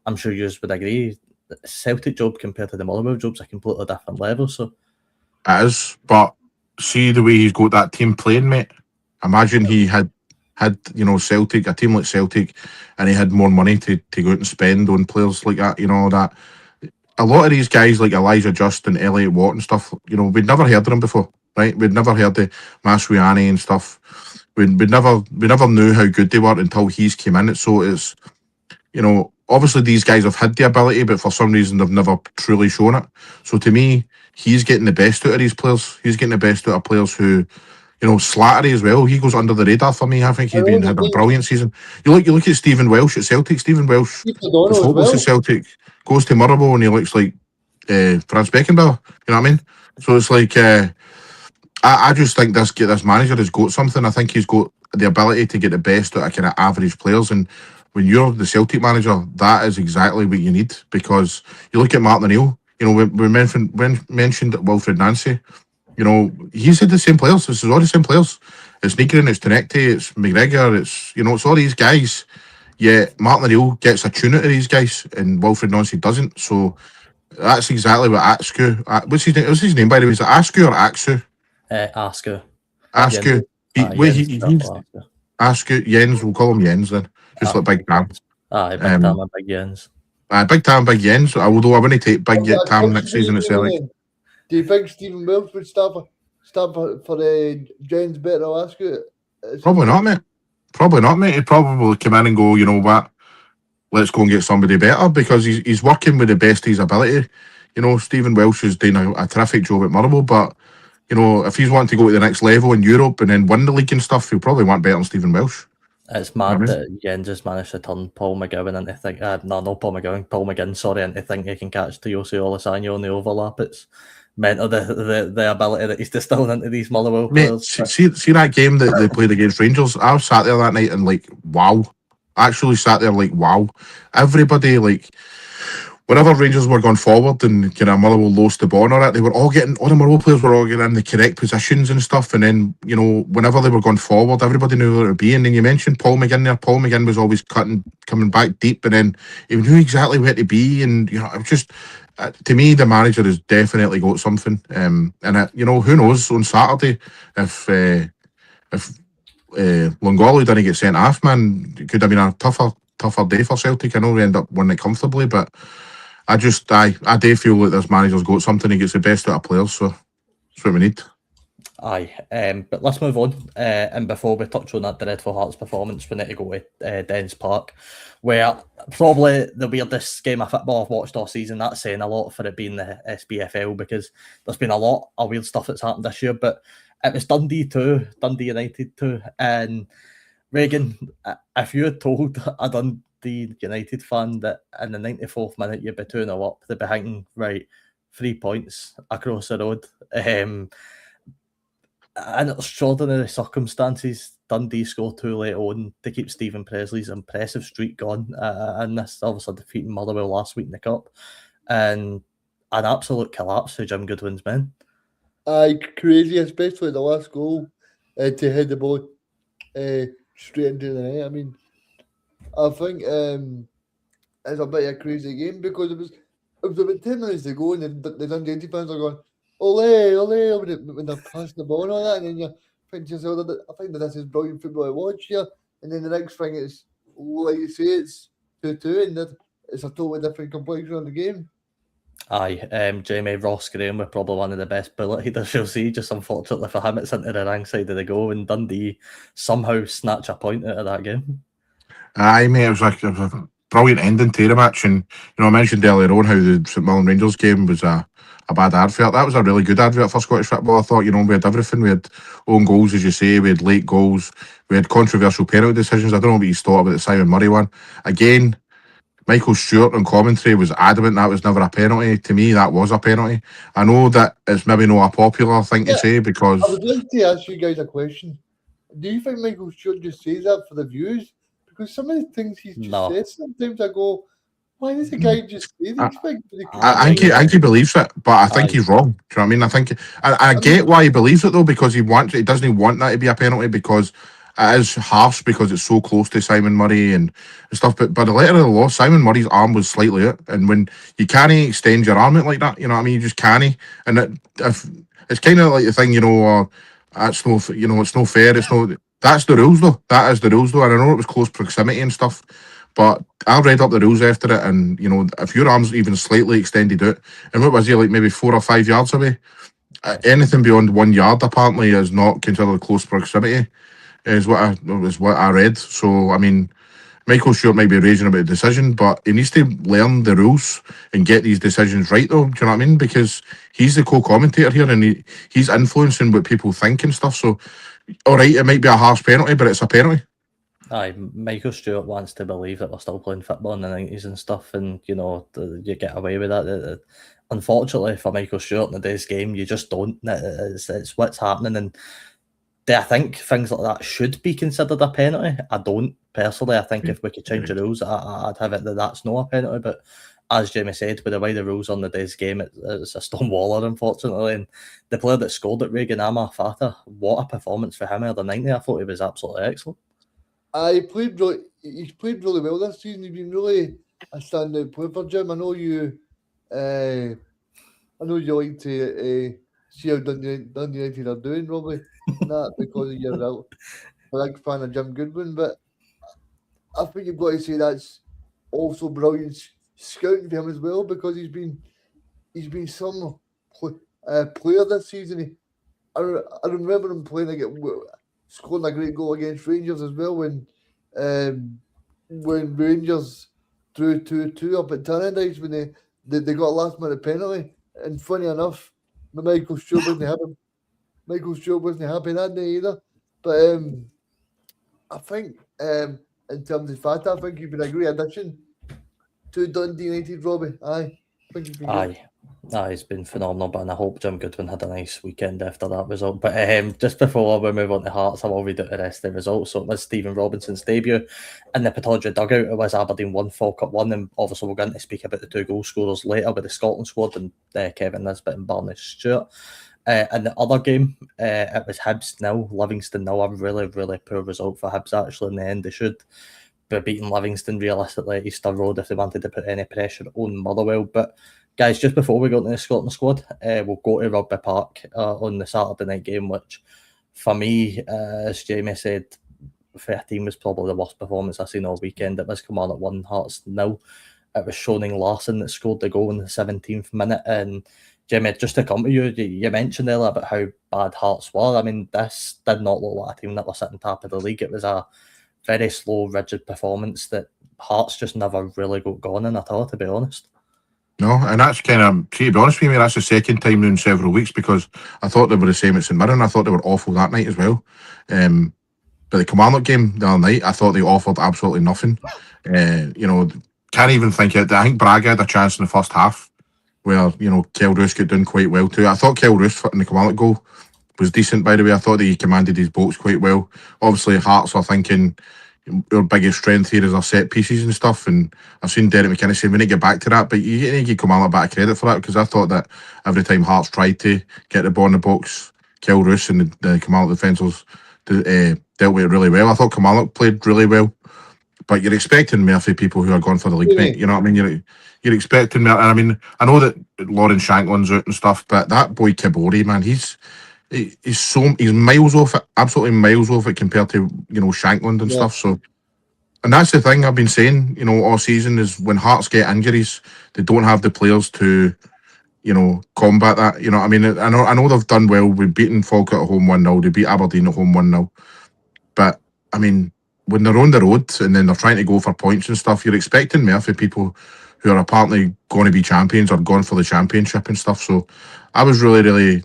I'm sure you would agree, the Celtic job compared to the Motherwell job's a completely different level. So it is, but see the way he's got that team playing, mate. Imagine he had you know, Celtic, a team like Celtic, and he had more money to go out and spend on players like that. You know, that a lot of these guys like Elijah Just and Elliot Watt and stuff, you know, we'd never heard of them before, right? We'd never heard of Maswiani and stuff. We never knew how good they were until he's came in. So it's, you know, obviously these guys have had the ability, but for some reason they've never truly shown it. So to me, he's getting the best out of these players. He's getting the best out of players who, you know, Slattery as well. He goes under the radar for me. I think he's had a brilliant season. You look at Stephen Welsh at Celtic. Stephen Welsh was hopeless at Celtic, goes to Motherwell and he looks like Franz Beckenbauer. You know what I mean? So it's like I just think this manager has got something. I think he's got the ability to get the best out of kind of average players. And when you're the Celtic manager, that is exactly what you need. Because you look at Martin O'Neill. You know, we mentioned Wilfred Nancy. You know, he's had the same players. This is all the same players. It's Negrin, it's Tenecti, it's McGregor, it's all these guys. Yeah, Martin O'Neill gets a tune out of these guys, and Wilfred Nancy doesn't. So that's exactly what Askew. What's his name? What's his name, by the way? Is it Askew or Axu? Askew. Askew. Askew. Jens. We'll call him Jens then. Just like Big Tam. Big Tam and Big Jens. Big Tam, Big Jens. Although I wouldn't take Big Tam next season at Celtic. Do you think Stephen Welsh would start for Jens better or Askew? Probably not, mate. He'd probably come in and go, you know what, let's go and get somebody better, because he's working with the best of his ability. You know, Stephen Welsh is doing a terrific job at Motherwell, but, you know, if he's wanting to go to the next level in Europe and then win the league and stuff, he'll probably want better than Stephen Welsh. It's mad that Jens just managed to turn Paul McGowan into think Paul McGinn, sorry, into think he can catch Tiosi Olasanya on the overlap. It's mental the ability that he's distilling into these Motherwell players. See that game that they played against Rangers? I was sat there that night and like, wow. Actually sat there like, wow. Everybody, like, whenever Rangers were going forward and kind of Motherwell lost the ball or that, they were all the Motherwell players were all getting in the correct positions and stuff. And then, whenever they were going forward, everybody knew where to be. And then you mentioned Paul McGinn there. Paul McGinn was always coming back deep, and then he knew exactly where to be. And, it was just, to me, the manager has definitely got something. And, who knows on Saturday if Longolo didn't get sent off, man, it could have been a tougher day for Celtic. I know we end up winning it comfortably, but I do feel that this manager's got something. He gets the best out of players, so that's what we need. Aye, but let's move on. And before we touch on that dreadful Hearts performance, we need to go to Dens Park, where probably the weirdest game of football I've watched all season. That's saying a lot for it being the SPFL, because there's been a lot of weird stuff that's happened this year. But it was Dundee United 2, and Reagan, if you had told a Dundee United fan that in the 94th minute you'd be 2-0 up, they'd be thinking, right, 3 points across the road. And extraordinary circumstances, Dundee scored 2 late on to keep Stephen Presley's impressive streak going, and this obviously defeating Motherwell last week in the Cup, and an absolute collapse for Jim Goodwin's men. Aye, crazy, especially the last goal to head the ball straight into the net. I mean, I think it's a bit of a crazy game, because it was about 10 minutes to go, and the Dundee fans are going, ole, ole, when they're passing the ball and all that, and then you think to yourself, I think that this is brilliant football to watch here, and then the next thing is, like you say, it's 2-2, and it's a totally different complexion of the game. Aye, Jamie, Ross Graham were probably one of the best bullet headers you'll see. Just unfortunately for him, it's into the wrong side of the goal, and Dundee somehow snatch a point out of that game. Aye, mate, it was a brilliant ending to the match. And, I mentioned earlier on how the St Mirren Rangers game was a bad advert. That was a really good advert for Scottish football. I thought, we had everything. We had own goals, as you say, we had late goals, we had controversial penalty decisions. I don't know what you thought about the Simon Murray one. Again, Michael Stewart on commentary was adamant that was never a penalty. To me, that was a penalty. I know that it's maybe not a popular thing to say, because I would like to ask you guys a question. Do you think Michael Stewart just says that for the views? Because some of the things he's just said, sometimes I go, why does the guy just say these things? I think he believes it, but I think he's wrong. Do you know what I mean? I get why he believes it, though, because he doesn't want that to be a penalty, because it is harsh, because it's so close to Simon Murray and stuff. But by the letter of the law, Simon Murray's arm was slightly out, and when you can't extend your arm out like that, you know what I mean? You just can't. And if it's kind of like the thing, that's no, it's no fair. It's no. That's the rules, though. That is the rules, though. And I know it was close proximity and stuff, but I read up the rules after it, and if your arm's even slightly extended out, and what was he, like maybe 4 or 5 yards away? Anything beyond 1 yard apparently is not considered close proximity, is what I read. So I mean, Michael Stewart might be raging about the decision, but he needs to learn the rules and get these decisions right, though. Do you know what I mean? Because he's the co-commentator here, and he's influencing what people think and stuff. So, all right, it might be a harsh penalty, but it's a penalty. Aye, Michael Stewart wants to believe that we're still playing football in the 90s and stuff, and you get away with that. Unfortunately for Michael Stewart in today's game, you just don't. It's what's happening, and do I think things like that should be considered a penalty? I don't personally. I think if we could change the rules, I'd have it that that's not a penalty. But as Jamie said, with the way the rules on today's game, it's a stone waller, unfortunately. And the player that scored it, Regan Fata, what a performance for him out of the 90. I thought he was absolutely excellent. He's played really well this season. He's been really a standout player for Jim. I know you like to see how Dundee United are doing, Robbie, not because you're a big fan of Jim Goodwin, but I think you've got to say that's also brilliant scouting for him as well, because he's been some player this season. I remember him scoring a great goal against Rangers as well when Rangers drew 2-2 up at Tannadice when they got a last minute penalty. And funny enough, Michael Stewart wasn't happy. Michael Stewart wasn't happy that day either. But I think in terms of Fata, I think you've been a great addition to Dundee United, Robbie. Aye. I think you've been good. He's been phenomenal, and I hope Jim Goodwin had a nice weekend after that result. But just before we move on to Hearts, I will read out the rest of the results. So it was Stephen Robinson's debut in the Pittodrie dugout. It was Aberdeen 1, Falkirk 1, and obviously we're going to speak about the two goal scorers later with the Scotland squad and Kevin Nisbet and Barney Stewart. In the other game, it was Hibs 0, Livingston 0. A really, really poor result for Hibs, actually, in the end. They should be beating Livingston realistically at Easter Road if they wanted to put any pressure on Motherwell. But guys, just before we go into the Scotland squad, we'll go to Rugby Park on the Saturday night game, which for me, as Jamie said, 13 was probably the worst performance I've seen all weekend. It was Kilmarnock 1, Hearts 0. It was Shoning Larson that scored the goal in the 17th minute. And Jamie, just to come to you, you mentioned earlier about how bad Hearts were. I mean, this did not look like a team that was sitting top of the league. It was a very slow, rigid performance that Hearts just never really got going in at all, to be honest. No, and that's kind of, to be honest with me, that's the second time now in several weeks, because I thought they were the same at St Mirren. I thought they were awful that night as well. But the Kilmarnock game the other night, I thought they offered absolutely nothing. Can't even think it. I think Braga had a chance in the first half where, Kel Roos got done quite well too. I thought Kel Roos in the Kilmarnock goal was decent, by the way. I thought that he commanded his boats quite well. Obviously, Hearts are thinking our biggest strength here is our set pieces and stuff, and I've seen Derek McKinnon say we need to get back to that, but you need to give Kilmarnock a bit of credit for that, because I thought that every time Hearts tried to get the ball in the box, Kel Roos and the Kilmarnock defenders dealt with it really well. I thought Kilmarnock played really well, but you're expecting more for people who are going for the league, mate. You know what I mean? You're expecting more. And I mean, I know that Lauren Shanklin's out and stuff, but that boy Kibori, man, he's miles off it, absolutely miles off it compared to Shankland and stuff. So, and that's the thing I've been saying, all season, is when Hearts get injuries, they don't have the players to, combat that. You know what I mean? I know they've done well. We've beaten Falkirk at home 1-0. They beat Aberdeen at home 1-0. But I mean, when they're on the road and then they're trying to go for points and stuff, you're expecting more for people who are apparently going to be champions or going for the championship and stuff. So I was really, really,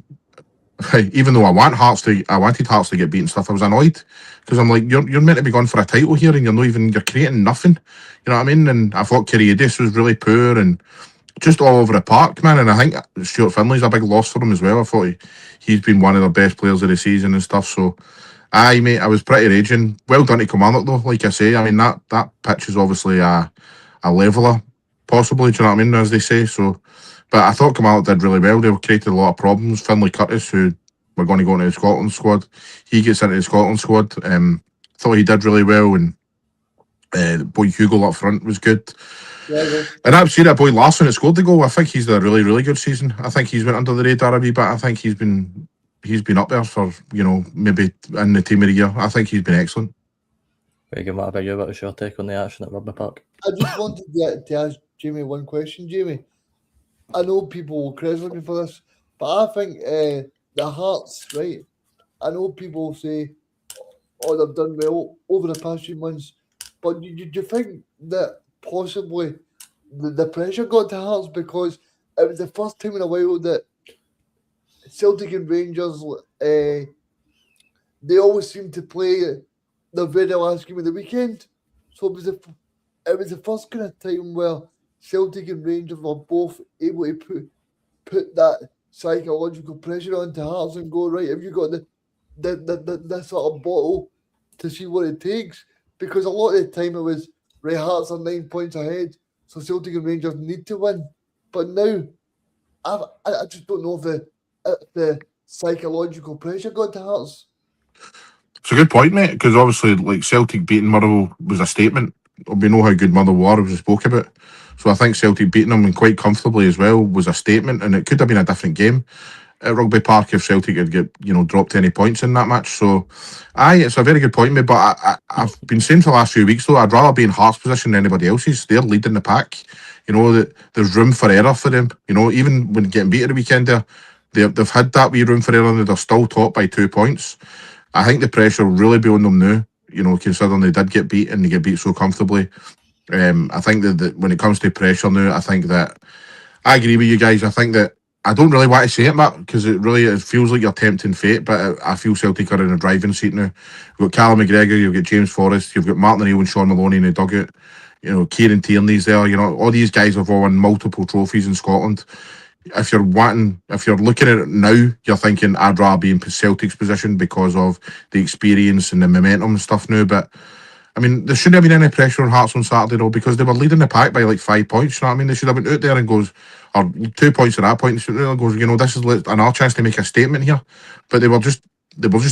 even though I wanted Hearts to get beaten stuff, I was annoyed, because I'm like, you're meant to be going for a title here and you're creating nothing. You know what I mean? And I thought Kiriadis was really poor and just all over the park, man. And I think Stuart Finley's a big loss for him as well. I thought he's been one of the best players of the season and stuff. So, aye, mate, I was pretty raging. Well done to Kilmarnock, though, like I say. I mean, that pitch is obviously a leveller, possibly, do you know what I mean, as they say. So, but I thought Kilmarnock did really well. They created a lot of problems. Finlay Curtis, who we're going to go into the Scotland squad, he gets into the Scotland squad. Thought he did really well, and boy Hugo up front was good. Yeah. And I've seen that boy Larson that scored the goal. I think he's had a really, really good season. I think he's went under the radar a wee bit. I think he's been up there for, maybe in the team of the year. I think he's been excellent. Very good. What about you? What was your take on the action at Rugby Park? I just wanted to ask Jamie one question. Jamie, I know people will criticize me for this, but I think the Hearts, right? I know people say, oh, they've done well over the past few months, but do you think that possibly the pressure got to Hearts because it was the first time in a while that Celtic and Rangers, they always seem to play the very last game of the weekend. So it was the first kind of time where Celtic and Rangers were both able to put that psychological pressure onto Hearts and go, right, have you got the sort of bottle to see what it takes? Because a lot of the time it was, right, Hearts are 9 points ahead, so Celtic and Rangers need to win. But now, I just don't know if the psychological pressure got to Hearts. It's a good point, mate, because obviously, like, Celtic beating Motherwell was a statement. We know how good Motherwell were, as we spoke about. So I think Celtic beating them, and quite comfortably as well, was a statement, and it could have been a different game at Rugby Park if Celtic had get dropped any points in that match. So, it's a very good point, mate. But I've been saying for the last few weeks, though, I'd rather be in Hearts' position than anybody else's. They're leading the pack. That there's room for error for them. Even when getting beat at the weekend, they've had that wee room for error, and they're still top by 2 points. I think the pressure will really be on them now, considering they did get beat and they get beat so comfortably. I think that when it comes to pressure now, I think that I agree with you guys. I think that I don't really want to say it, Matt, because it feels like you're tempting fate, but I feel Celtic are in a driving seat now. You've got Callum McGregor, you've got James Forrest, you've got Martin O'Neill and Sean Maloney in the dugout. Kieran Tierney's there. All these guys have won multiple trophies in Scotland. if you're looking at it now, you're thinking I'd rather be in Celtic's position because of the experience and the momentum and stuff now. But I mean, there shouldn't have been any pressure on Hearts on Saturday though, because they were leading the pack by like 5 points. You know what I mean? They should have been out there and goes, or 2 points at that point. They should have goes, this is another chance to make a statement here. But they were just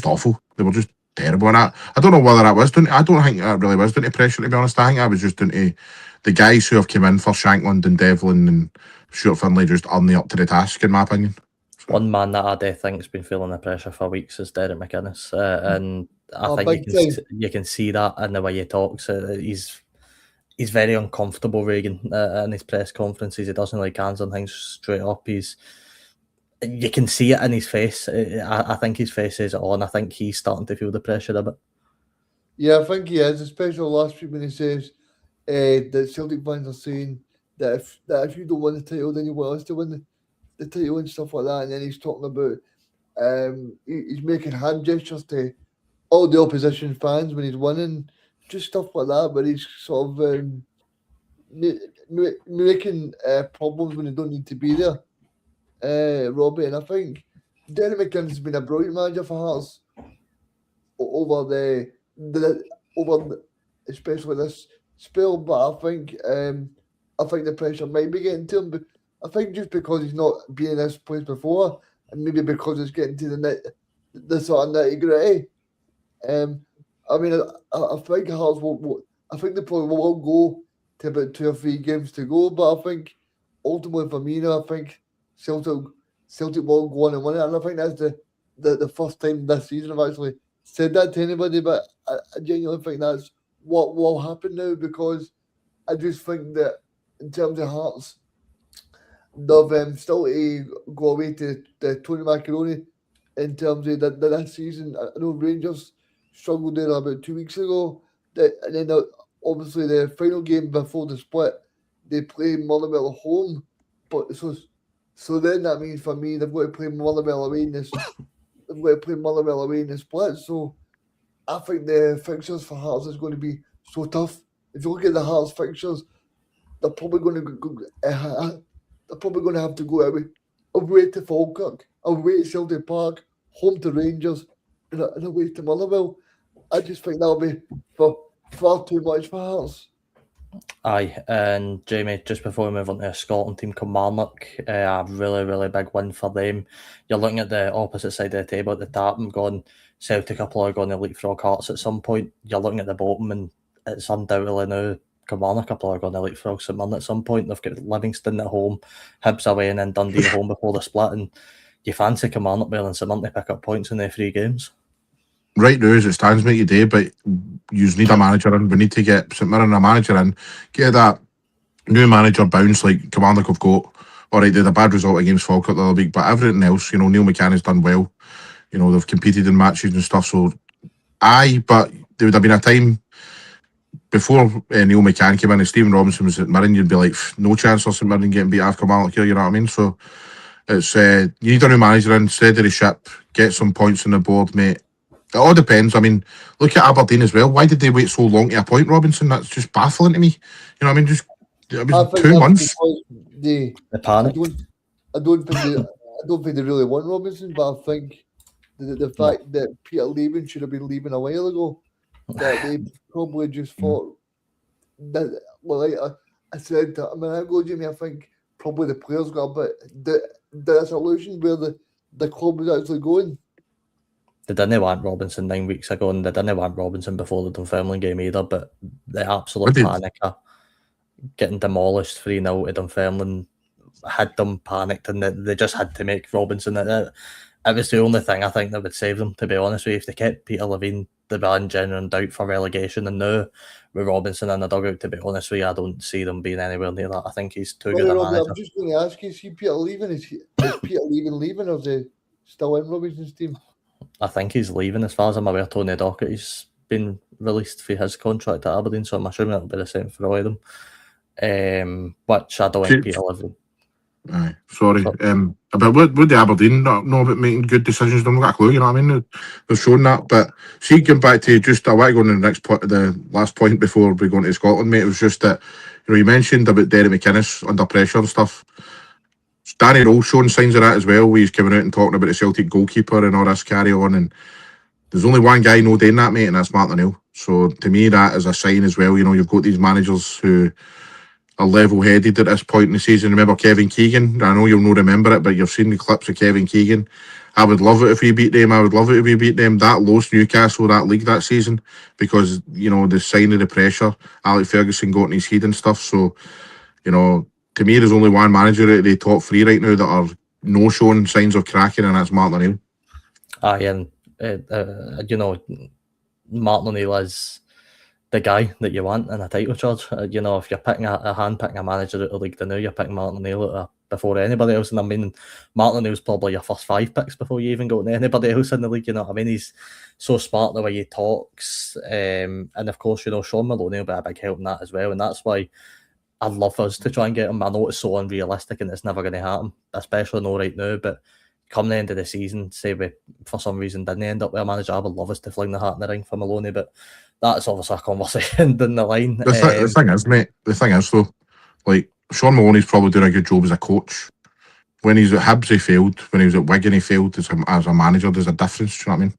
awful. They were just terrible. And I don't know whether that was down. I don't think that really was down to pressure, to be honest. I think that was just down to the guys who have come in for Shankland and Devlin and Stuart Finlay just aren't up to the task, in my opinion. One man that I do think's been feeling the pressure for weeks is Derek McInnes, and I think you can see that in the way he talks. He's very uncomfortable, Reagan, in his press conferences. He doesn't like answering things straight up. You can see it in his face. I think his face is on. I think he's starting to feel the pressure a bit. Yeah, I think he is, especially last week when he says that Celtic fans are saying that if you don't win the title, then you want us to win the title and stuff like that. And then he's talking about he's making hand gestures to all the opposition fans when he's winning, just stuff like that. But he's sort of making problems when they don't need to be there, Robbie. And I think Derek McInnes has been a brilliant manager for Hearts over especially this spell. But I think the pressure might be getting to him. But I think just because he's not been in this place before, and maybe because it's getting to the sort of nitty-gritty. I mean, I think Hearts will. I think they probably will go to about 2 or 3 games to go. But I think ultimately for me now, I think Celtic will go on and win it. And I think that's the first time this season I've actually said that to anybody. But I genuinely think that's what will happen now, because I just think that in terms of Hearts, they've still to go away to Tony Macaroni in terms of that season. I know Rangers struggled there about 2 weeks ago. And then obviously the final game before the split, they play Motherwell at home. But so then that means for me they've got to play Motherwell away in this. They've got to play Motherwell away in the split. So I think the fixtures for Hearts is going to be so tough. If you look at the Hearts fixtures, they're probably going to have to go away to Falkirk, away to Celtic Park, home to Rangers, and away to Motherwell. I just think that'll be far too much for Hearts. Aye, and Jamie, just before we move on to a Scotland team, Kilmarnock, a really, really big win for them. You're looking at the opposite side of the table at the top and going, Celtic are probably going to leapfrog Hearts at some point. You're looking at the bottom, and it's undoubtedly now Kilmarnock are probably going to leapfrog St Mirren at some point. They've got Livingston at home, Hibs away, and then Dundee at home before the split. And you fancy Kilmarnock better than St Mirren to pick up points in their 3 games? Right now, as it stands, mate, today, but you need a manager in. We need to get St Mirren a manager in. Get that new manager bounce like Kilmarnock have got. All right, they had a bad result against Falkirk the other week, but everything else, Neil McCann has done well. They've competed in matches and stuff. So, but there would have been a time before Neil McCann came in and Stephen Robinson was at Mirren, you'd be like, no chance of St Mirren getting beat after Kilmarnock here, you know what I mean? So, it's you need a new manager in, steady the ship, get some points on the board, mate. It all depends. I mean, look at Aberdeen as well. Why did they wait so long to appoint Robinson? That's just baffling to me. You know what I mean? It was 2 months. The panic. I don't think they really want Robinson, but I think the fact that Peter Leaving should have been leaving a while ago, that they probably just thought that. Well, like I said, I go, Jimmy. I think probably the players got a bit disillusioned where the club was actually going. They didn't want Robinson 9 weeks ago, and they didn't want Robinson before the Dunfermline game either, but the absolute panic of getting demolished 3-0 to Dunfermline had them panicked, and they just had to make Robinson. It was the only thing I think that would save them, to be honest with you. If they kept Peter Levine, they'd be in genuine doubt for relegation, and now with Robinson in the dugout, to be honest with you, I don't see them being anywhere near that. I think he's too good a manager. I'm just going to ask you, is Peter Leaving? Is Peter leaving, or is he still in Robinson's team? I think he's leaving. As far as I'm aware, Tony Dockerty's been released for his contract at Aberdeen, so I'm assuming it'll be the same for all of them. Which I don't think Peter Levine. Aye, sorry. But would the Aberdeen not know about making good decisions? They've not got a clue, you know what I mean? They've shown that. But see, going back to I want to go on the last point before we go into Scotland, mate. It was just that, you mentioned about Derek McInnes under pressure and stuff. Danny Rose showing signs of that as well, where he's coming out and talking about the Celtic goalkeeper and all this carry on. And there's only one guy no doing that, mate, and that's Martin O'Neill. So to me, that is a sign as well. You know, you've got these managers who are level-headed at this point in the season. Remember Kevin Keegan? I know you'll not remember it, but you've seen the clips of Kevin Keegan. I would love it if we beat them. I would love it if we beat them. That lost Newcastle that league that season because, you know, the sign of the pressure Alex Ferguson got in his head and stuff. So, you know, to me, there's only one manager at the top three right now that are no showing signs of cracking, and that's Martin O'Neill. Aye, and you know, Martin O'Neill is the guy that you want in a title charge. You know, if you're picking picking a manager out of League now, you're picking Martin O'Neill before anybody else. And I mean, Martin O'Neill's probably your first 5 picks before you even go to anybody else in the league. You know what I mean? He's so smart the way he talks. And of course, you know, Sean Maloney will be a big help in that as well. And that's why I'd love us to try and get him. I know it's so unrealistic and it's never going to happen, especially not right now. But come the end of the season, say we for some reason didn't end up with a manager, I would love us to fling the hat in the ring for Maloney. But that's obviously a conversation down the line. The thing is, mate, though, like, Sean Maloney's probably doing a good job as a coach. When he's at Hibs, he failed. When he was at Wigan, he failed as a manager. There's a difference, do you know what I mean?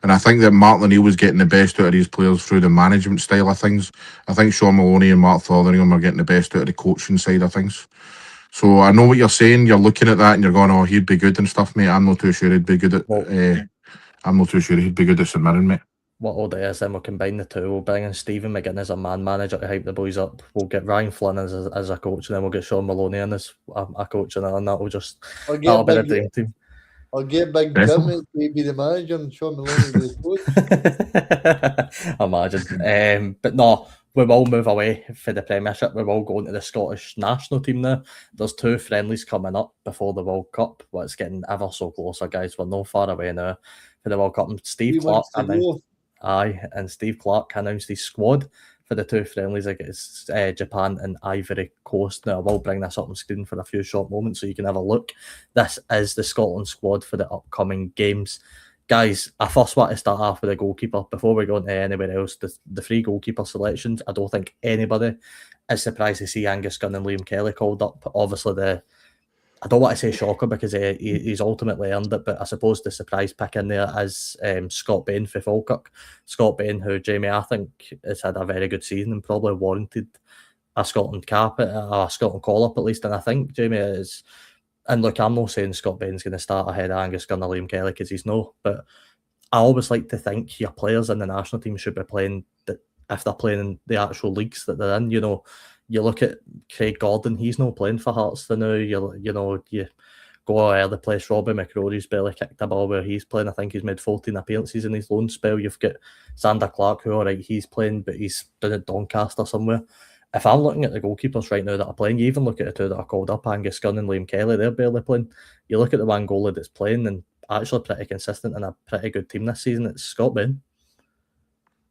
And I think that Martin O'Neill was getting the best out of these players through the management style of things. I think Sean Maloney and Mark Fotheringham are getting the best out of the coaching side of things. So I know what you're saying. You're looking at that and you're going, "Oh, he'd be good and stuff, mate." I'm not too sure he'd be good at. I'm not too sure he'd be good at St Mirren, mate. What we'll do is then we'll combine the two. We'll bring in Stephen McGinn as a man manager to hype the boys up. We'll get Ryan Flynn as a coach, and then we'll get Sean Maloney in as a coach, and that will just that'll be the dream team. I'll get Big Jim to be the manager and Sean Maloney be the coach. Imagine. But no, we will move away for the Premiership. We will go into the Scottish national team now. There's 2 friendlies coming up before the World Cup. Well, it's getting ever so closer, guys. We're no far away now for the World Cup. And Steve Clarke announced his squad for the 2 friendlies against Japan and Ivory Coast. Now, I will bring this up on screen for a few short moments so you can have a look. This is the Scotland squad for the upcoming games. Guys, I first want to start off with the goalkeeper before we go into anywhere else. The 3 goalkeeper selections, I don't think anybody is surprised to see Angus Gunn and Liam Kelly called up. Obviously, I don't want to say shocker because he's ultimately earned it, but I suppose the surprise pick in there is Scott Bain for Falkirk. Scott Bain, who, Jamie, I think has had a very good season and probably warranted a Scotland cap, a Scotland call-up at least. And I think Jamie is... And look, I'm not saying Scott Bain's going to start ahead of Angus Gunn or Liam Kelly because he's no, but I always like to think your players in the national team should be playing, if they're playing in the actual leagues that they're in. You know, you look at Craig Gordon, he's not playing for Hearts for now. You go all over the place. Robbie McCrory's barely kicked a ball where he's playing. I think he's made 14 appearances in his loan spell. You've got Xander Clarke, who, all right, he's playing, but he's been at Doncaster somewhere. If I'm looking at the goalkeepers right now that are playing, you even look at the 2 that are called up, Angus Gunn and Liam Kelly, they're barely playing. You look at the one goalie that's playing and actually pretty consistent and a pretty good team this season, it's Scott Bain.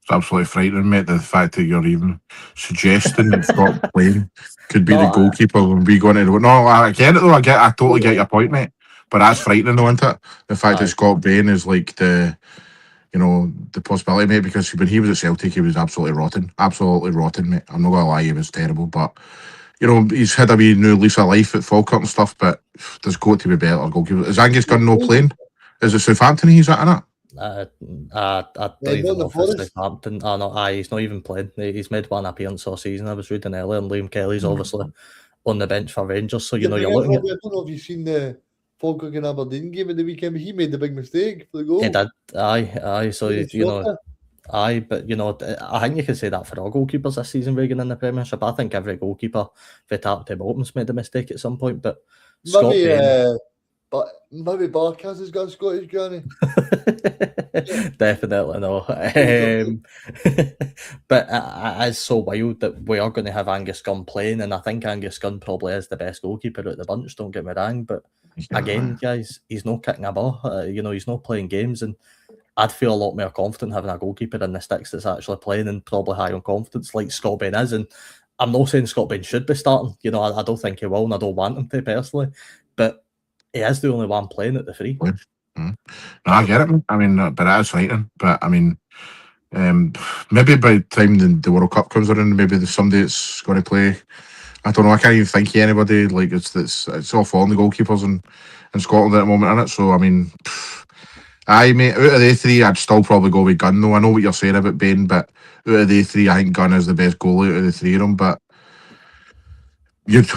It's absolutely frightening, mate, the fact that you're even suggesting that Scott Bain could be the goalkeeper when we go into the... No, I get it though, I totally get your point, mate. But that's frightening though, isn't it? The fact that Scott Bain is like the possibility, mate, because when he was at Celtic, he was absolutely rotten, mate. I'm not gonna lie, he was terrible, but you know, he's had a wee new lease of life at Falkirk and stuff, but there's got to be better goalkeepers. Is Angus Gunn no playing? Is it Southampton he's at in it? I don't even know if it's Southampton. He's not even playing. He's made 1 appearance all season. I was reading earlier, and Liam Kelly's obviously on the bench for Rangers, so you know, you're looking at... I don't know if you've seen the Falkirk and Aberdeen game at the weekend, but he made the big mistake for the goal. He did, aye. So, you know, but, you know, I think you can say that for all goalkeepers this season, Reagan, in the Premiership. I think every goalkeeper for top to bottom's made a mistake at some point, but maybe Barkas has got a Scottish granny. Definitely no. But it is so wild that we are going to have Angus Gunn playing, and I think Angus Gunn probably is the best goalkeeper out the bunch, don't get me wrong, but again, guys, he's not kicking a ball. You know, he's not playing games, and I'd feel a lot more confident having a goalkeeper in the sticks that's actually playing and probably high on confidence like Scott Bain is. And I'm not saying Scott Bain should be starting. You know, I don't think he will, and I don't want him to personally, but he is the only one playing at the 3. No, I get it. I mean, but it is frightening. But I mean, maybe by the time the World Cup comes around, maybe there's somebody that's going to play I don't know. I can't even think of anybody. Like it's all falling the goalkeepers in Scotland at the moment, isn't it? So I mean, aye, mate. Out of the three, I'd still probably go with Gunn. Though I know what you're saying about Bain, but out of the three, I think Gunn is the best goalie out of the three of them. But you'd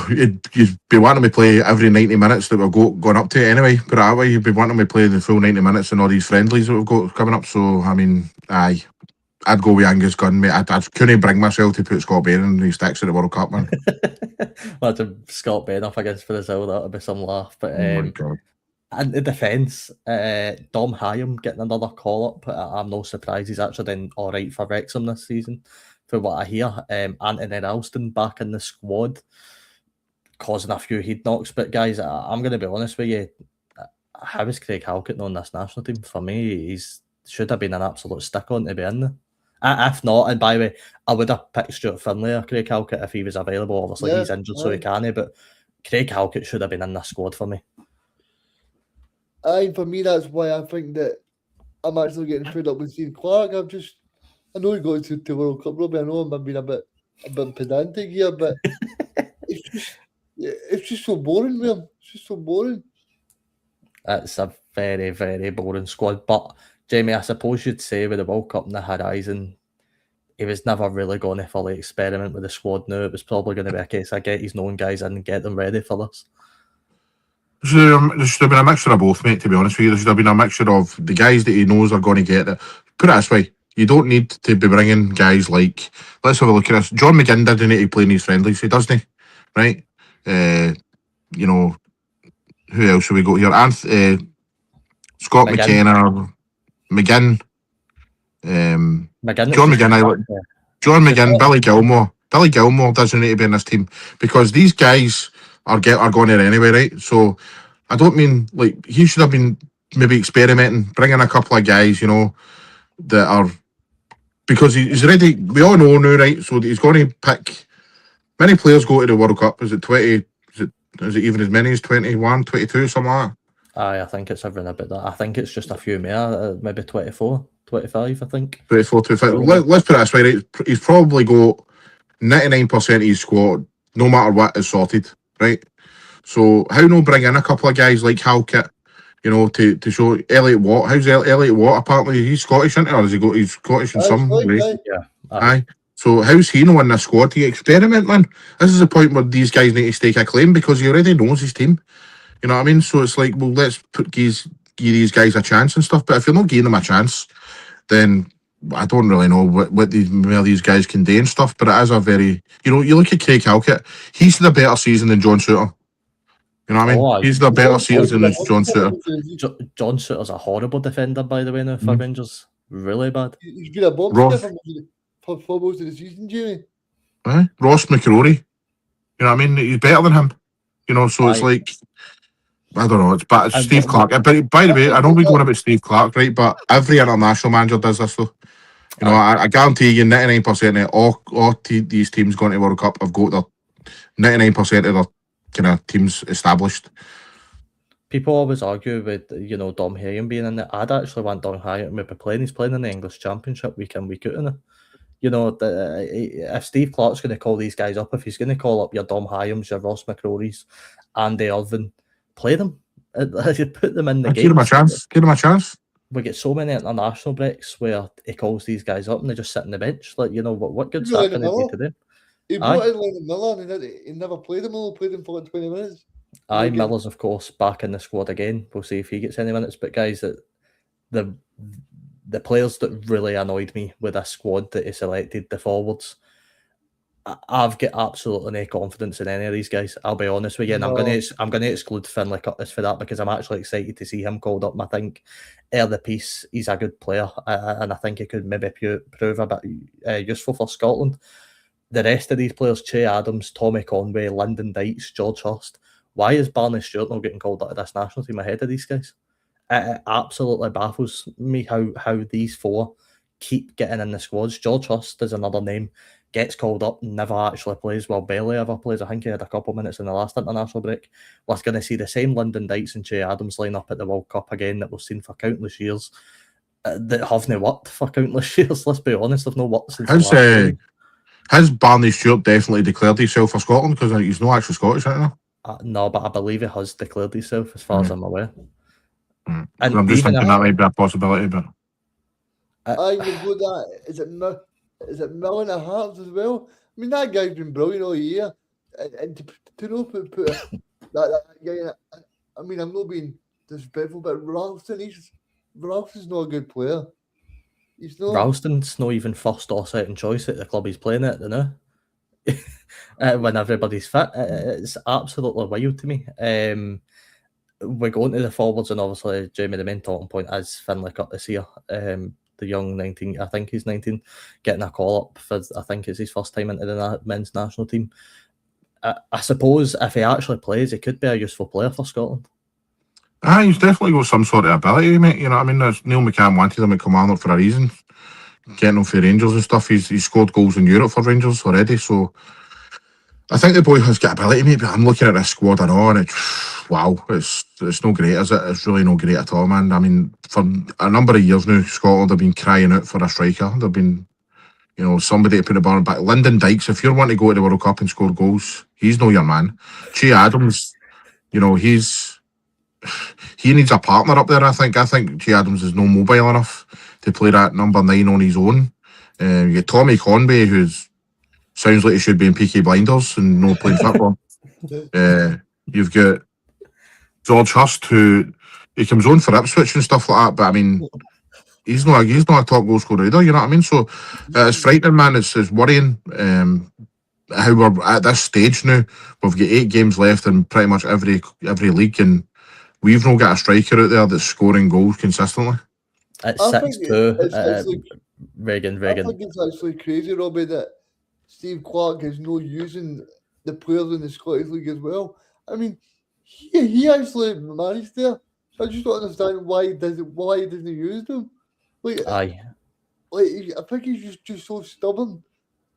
be wanting me to play every 90 minutes that we've going up to anyway. Put it that way, you'd be wanting me to play the full 90 minutes and all these friendlies that we've got coming up. So I mean, aye. I'd go with Angus Gunn, mate. I couldn't bring myself to put Scott Bain in his sticks at the World Cup, man. Imagine Scott Bain up against Brazil, that would be some laugh. But Oh my God. in the defence, Dom Hyam getting another call up. I'm no surprised he's actually done all right for Wrexham this season, for what I hear. Anthony Ralston back in the squad, causing a few head knocks. But guys, I'm going to be honest with you. How is Craig Halkett not on this national team? For me, he's should have been an absolute stick on to be in there. If not, and by the way, I would have picked Stuart Finlay or Craig Halkett if he was available. Obviously, he's injured, so he can't. But Craig Halkett should have been in this squad for me. For me, that's why I think that I'm actually getting fed up with seeing Clarke. I know he goes to the World Cup, Robbie. I know I'm being a bit pedantic here, but it's just so boring, man. It's just so boring. It's a very, very boring squad. But Jamie, I suppose you'd say with the World Cup on the horizon, he was never really going to fully experiment with the squad now. It was probably going to be a case of get his known guys in and get them ready for this. There should have been a mixture of both, mate, to be honest with you. There should have been a mixture of the guys that he knows are going to get it. Put it this way, you don't need to be bringing guys like, let's have a look at this. John McGinn didn't need to play in these friendlies, he doesn't, right? You know, who else should we go here? Scott McKenna, McGinn, John McGinn, Billy Gilmore. Billy Gilmore doesn't need to be in this team because these guys are going there anyway, right? So I don't mean like he should have been maybe experimenting, bringing a couple of guys, you know, that are because he's ready. We all know now, right? So he's going to pick. Many players go to the World Cup. Is it 20? Is it even as many as 21, 22, something like that? Aye, I think it's around about that. I think it's just a few more, maybe 24, 25, I think. 24, 25. Let's put it this way, right? He's probably got 99% of his squad, no matter what, is sorted, right? So how no bring in a couple of guys like Halkett, you know, to show Elliot Watt. How's Elliot Watt? Apparently he's Scottish, isn't he? Or he's Scottish in some way? Yeah. Aye. So how's he not in the squad to experiment, man? This is the point where these guys need to stake a claim because he already knows his team. You know what I mean? So it's like, well, let's give these guys a chance and stuff. But if you're not giving them a chance, then I don't really know what these guys can do and stuff. But it is a very, you know, you look at Craig Halkett, he's had a better season than John Souttar. You know what I mean? He's the better season than John Souttar. John Souttar's a horrible defender, by the way, now for Rangers. Really bad. He's been a bomb for most of the season, Jamie. Ross McCrory. You know what I mean? He's better than him. You know, so it's like, I don't know. It's Steve Clarke. But by the way, I know we're going about Steve Clarke, right? But every international manager does this, though. You know, I guarantee you 99% of all these teams going to World Cup have got their 99% of their kind of teams established. People always argue with, you know, Dom Hyam being in there. I'd actually want Dom Hyam to be playing. He's playing in the English Championship week in, week out, isn't it? You know, if Steve Clarke's going to call these guys up, if he's going to call up your Dom Hyams, your Ross McCrorys, Andy Irvine, play them. Put them in the game. Give them a chance. We get so many international breaks where he calls these guys up and they just sit on the bench. Like, you know, what good's that going to do to them? He brought in Lennon Miller and he never played him. He played him for like 20 minutes. Miller's, of course, back in the squad again. We'll see if he gets any minutes. But guys, the players that really annoyed me with this squad that he selected, the forwards, I've got absolutely no confidence in any of these guys. I'll be honest with you, and I'm going to exclude Finlay Curtis for that because I'm actually excited to see him called up. And I think the piece, he's a good player, and I think he could maybe prove a bit useful for Scotland. The rest of these players, Che Adams, Tommy Conway, Lyndon Dykes, George Hurst, why is Barney Stewart not getting called up to this national team ahead of these guys? It absolutely baffles me how these four keep getting in the squads. George Hurst is another name, gets called up, never actually plays. Well, barely ever plays. I think he had a couple minutes in the last international break. We're going to see the same Lyndon Dykes and Che Adams line up at the World Cup again that we've seen for countless years. That haven't worked for countless years. Let's be honest, they've not worked since. Has Barney Stewart definitely declared himself for Scotland? Because he's not actually Scottish, right now. No, but I believe he has declared himself, as far as I'm aware. And And I'm just even thinking that might be a possibility, but I would go that. Is it Milner Hearts as well? I mean, that guy's been brilliant all year, and to know put that guy in. I mean, I'm not being disrespectful, but Ralston's not a good player. He's not. Ralston's not even first or second choice at the club he's playing at, you know. When everybody's fit, it's absolutely wild to me. We're going to the forwards, and obviously, Jamie, the main talking point is Finlay Curtis here. The young 19, I think he's 19, getting a call up for, I think it's his first time into the men's national team. I suppose if he actually plays, he could be a useful player for Scotland. he's definitely got some sort of ability, mate. You know what I mean? Neil McCann wanted him at Kilmarnock for a reason. Getting him for Rangers and stuff. He's scored goals in Europe for Rangers already, so I think the boy has got ability, mate. But I'm looking at this squad and all, and it's no great, is it? It's really no great at all, man. I mean, for a number of years now, Scotland have been crying out for a striker. They've been, somebody to put the ball back. Lyndon Dykes, if you're wanting to go to the World Cup and score goals, he's no your man. Che Adams, he needs a partner up there. I think Che Adams is no mobile enough to play that number 9 on his own. You get Tommy Conway, who's sounds like he should be in Peaky Blinders and no playing football. You've got George Hurst, who he comes on for Ipswich and stuff like that, but I mean, he's not a top goal scorer either. You know what I mean? So it's frightening, man. It's worrying. How we're at this stage now. We've got 8 games left in pretty much every league, and we've not got a striker out there that's scoring goals consistently. It's 6-2. Reagan. I think it's actually crazy, Robbie, that Steve Clarke is not using the players in the Scottish League as well. I mean, he actually managed there. So I just don't understand why he doesn't use them. Aye. I think he's just so stubborn.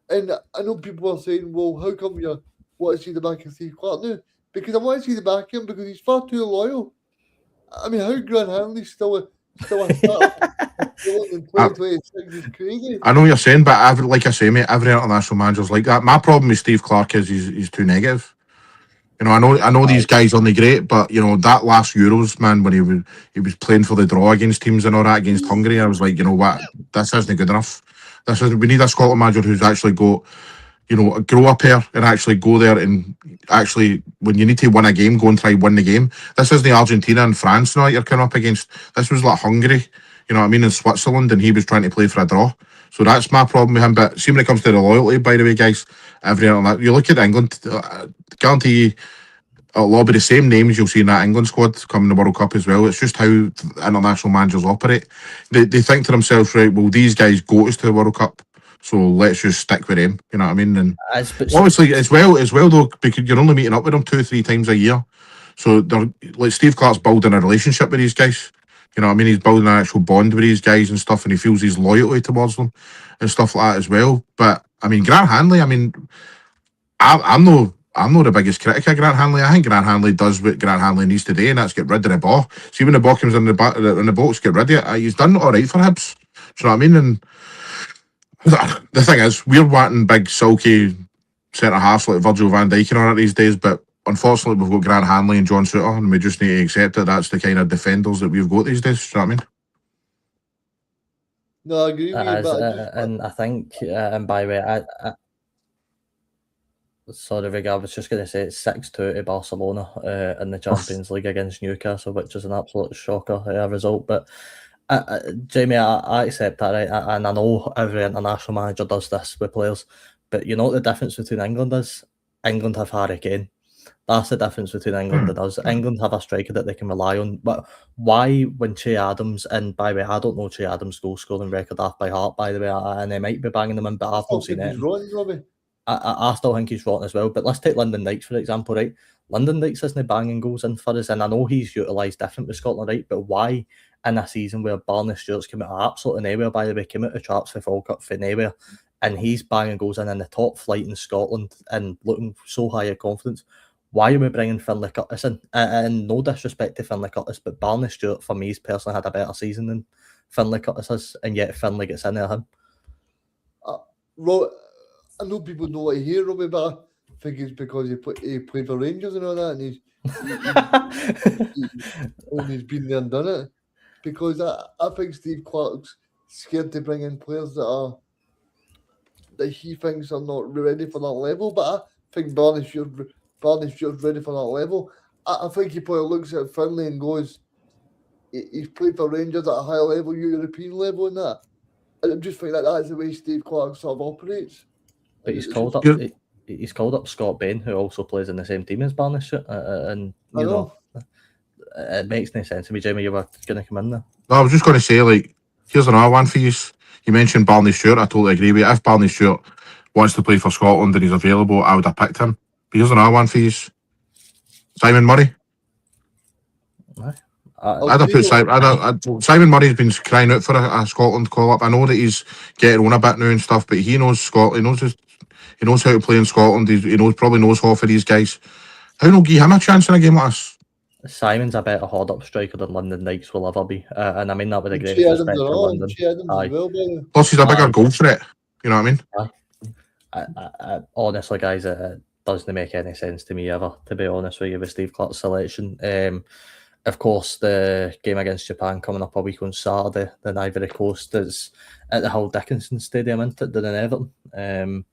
And I know people are saying, well, how come you want to see the back of Steve Clarke now? Because I want to see the back of him because he's far too loyal. I mean, how Grant Hanley's still a starter in 2026 is crazy. I know what you're saying, but like I say, mate, every international manager's like that. My problem with Steve Clarke is he's too negative. I know these guys aren't great, but that last Euros, man, when he was playing for the draw against teams and all that against Hungary, I was like, you know what, this isn't good enough. We need a Scotland manager who's actually got, grow up here and actually go there and actually, when you need to win a game, go and try win the game. This isn't Argentina and France now you're coming up against. This was like Hungary, you know what I mean, in Switzerland, and he was trying to play for a draw. So that's my problem with him. But see, when it comes to the loyalty, by the way, guys, you look at England, guarantee you, it'll all be the same names you'll see in that England squad coming the World Cup as well. It's just how international managers operate. They think to themselves, right, well, these guys go us to the World Cup, so let's just stick with them. You know what I mean? And obviously, as well though, because you're only meeting up with them 2-3 times a year. So they're like Steve Clarke's building a relationship with these guys. You know what I mean? He's building an actual bond with these guys and stuff, and he feels his loyalty towards them and stuff like that as well. But I mean, Grant Hanley, I mean, I'm not the biggest critic of Grant Hanley. I think Grant Hanley does what Grant Hanley needs to do, and that's get rid of the ball. See, when the ball comes in the box, get rid of it. He's done all right for Hibs. Do you know what I mean? And the thing is, we're wanting big, sulky centre halves like Virgil van Dijk and all that these days, but unfortunately, we've got Grant Hanley and John Souttar, and we just need to accept that that's the kind of defenders that we've got these days. Do you know what I mean? No, I agree with you. And I think, and by the way, sorry, Vig, I was just going to say it's 6-2 to Barcelona in the Champions League against Newcastle, which is an absolute shocker result. But Jamie, I accept that, right? And I know every international manager does this with players. But you know what the difference between England is? England have Harry Kane. That's the difference between England and us. England have a striker that they can rely on. But why, when Che Adams, and by the way, I don't know Che Adams' goal scoring record off by heart, by the way, and they might be banging them in, but I've not seen it. I still think he's rotten as well. But let's take Lyndon Dykes, for example, right? Lyndon Dykes isn't banging goals in for us, and I know he's utilised different with Scotland, right? But why in a season where Barney Stewart's come out of absolutely nowhere, by the way, came out of traps for World Cup for nowhere, and he's banging goals in the top flight in Scotland and looking so high of confidence? Why are we bringing Finlay Curtis in? And no disrespect to Finlay Curtis, but Barney Stewart, for me, has personally had a better season than Finlay Curtis has, and yet Finlay gets in there him. I know people don't want to hear Robbie, but I think it's because he played for Rangers and all that, and he's been there and done it. Because I think Steve Clarke's scared to bring in players that he thinks are not ready for that level. But I think Barney Stewart's ready for that level. I think he probably looks at Finlay and goes, he's played for Rangers at a high level, European level, and that. And I just think that's the way Steve Clarke sort of operates. But he's called up Scott Bain, who also plays in the same team as Barney Stewart, and you know, it makes no sense to me. Jamie, you were going to come in there. No, I was just going to say, like, here's another one for you. You mentioned Barney Stewart. I totally agree with you. If Barney Stewart wants to play for Scotland and he's available, I would have picked him. But here's another one for you. Simon Murray. Simon Murray's been crying out for a Scotland call-up. I know that he's getting on a bit now and stuff, but he knows Scotland. He knows how to play in Scotland. He probably knows half of these guys. How not give him a chance in a game like this? Simon's a better hold-up striker than London Dykes will ever be, and I mean that with a great respect to London. Plus, he's a bigger goal threat. You know what I mean? Honestly, guys, it doesn't make any sense to me ever, to be honest with you, with Steve Clarke's selection. Of course, the game against Japan coming up a week on Saturday, then Ivory Coast is at the Hull Dickinson Stadium, isn't it, than in Everton,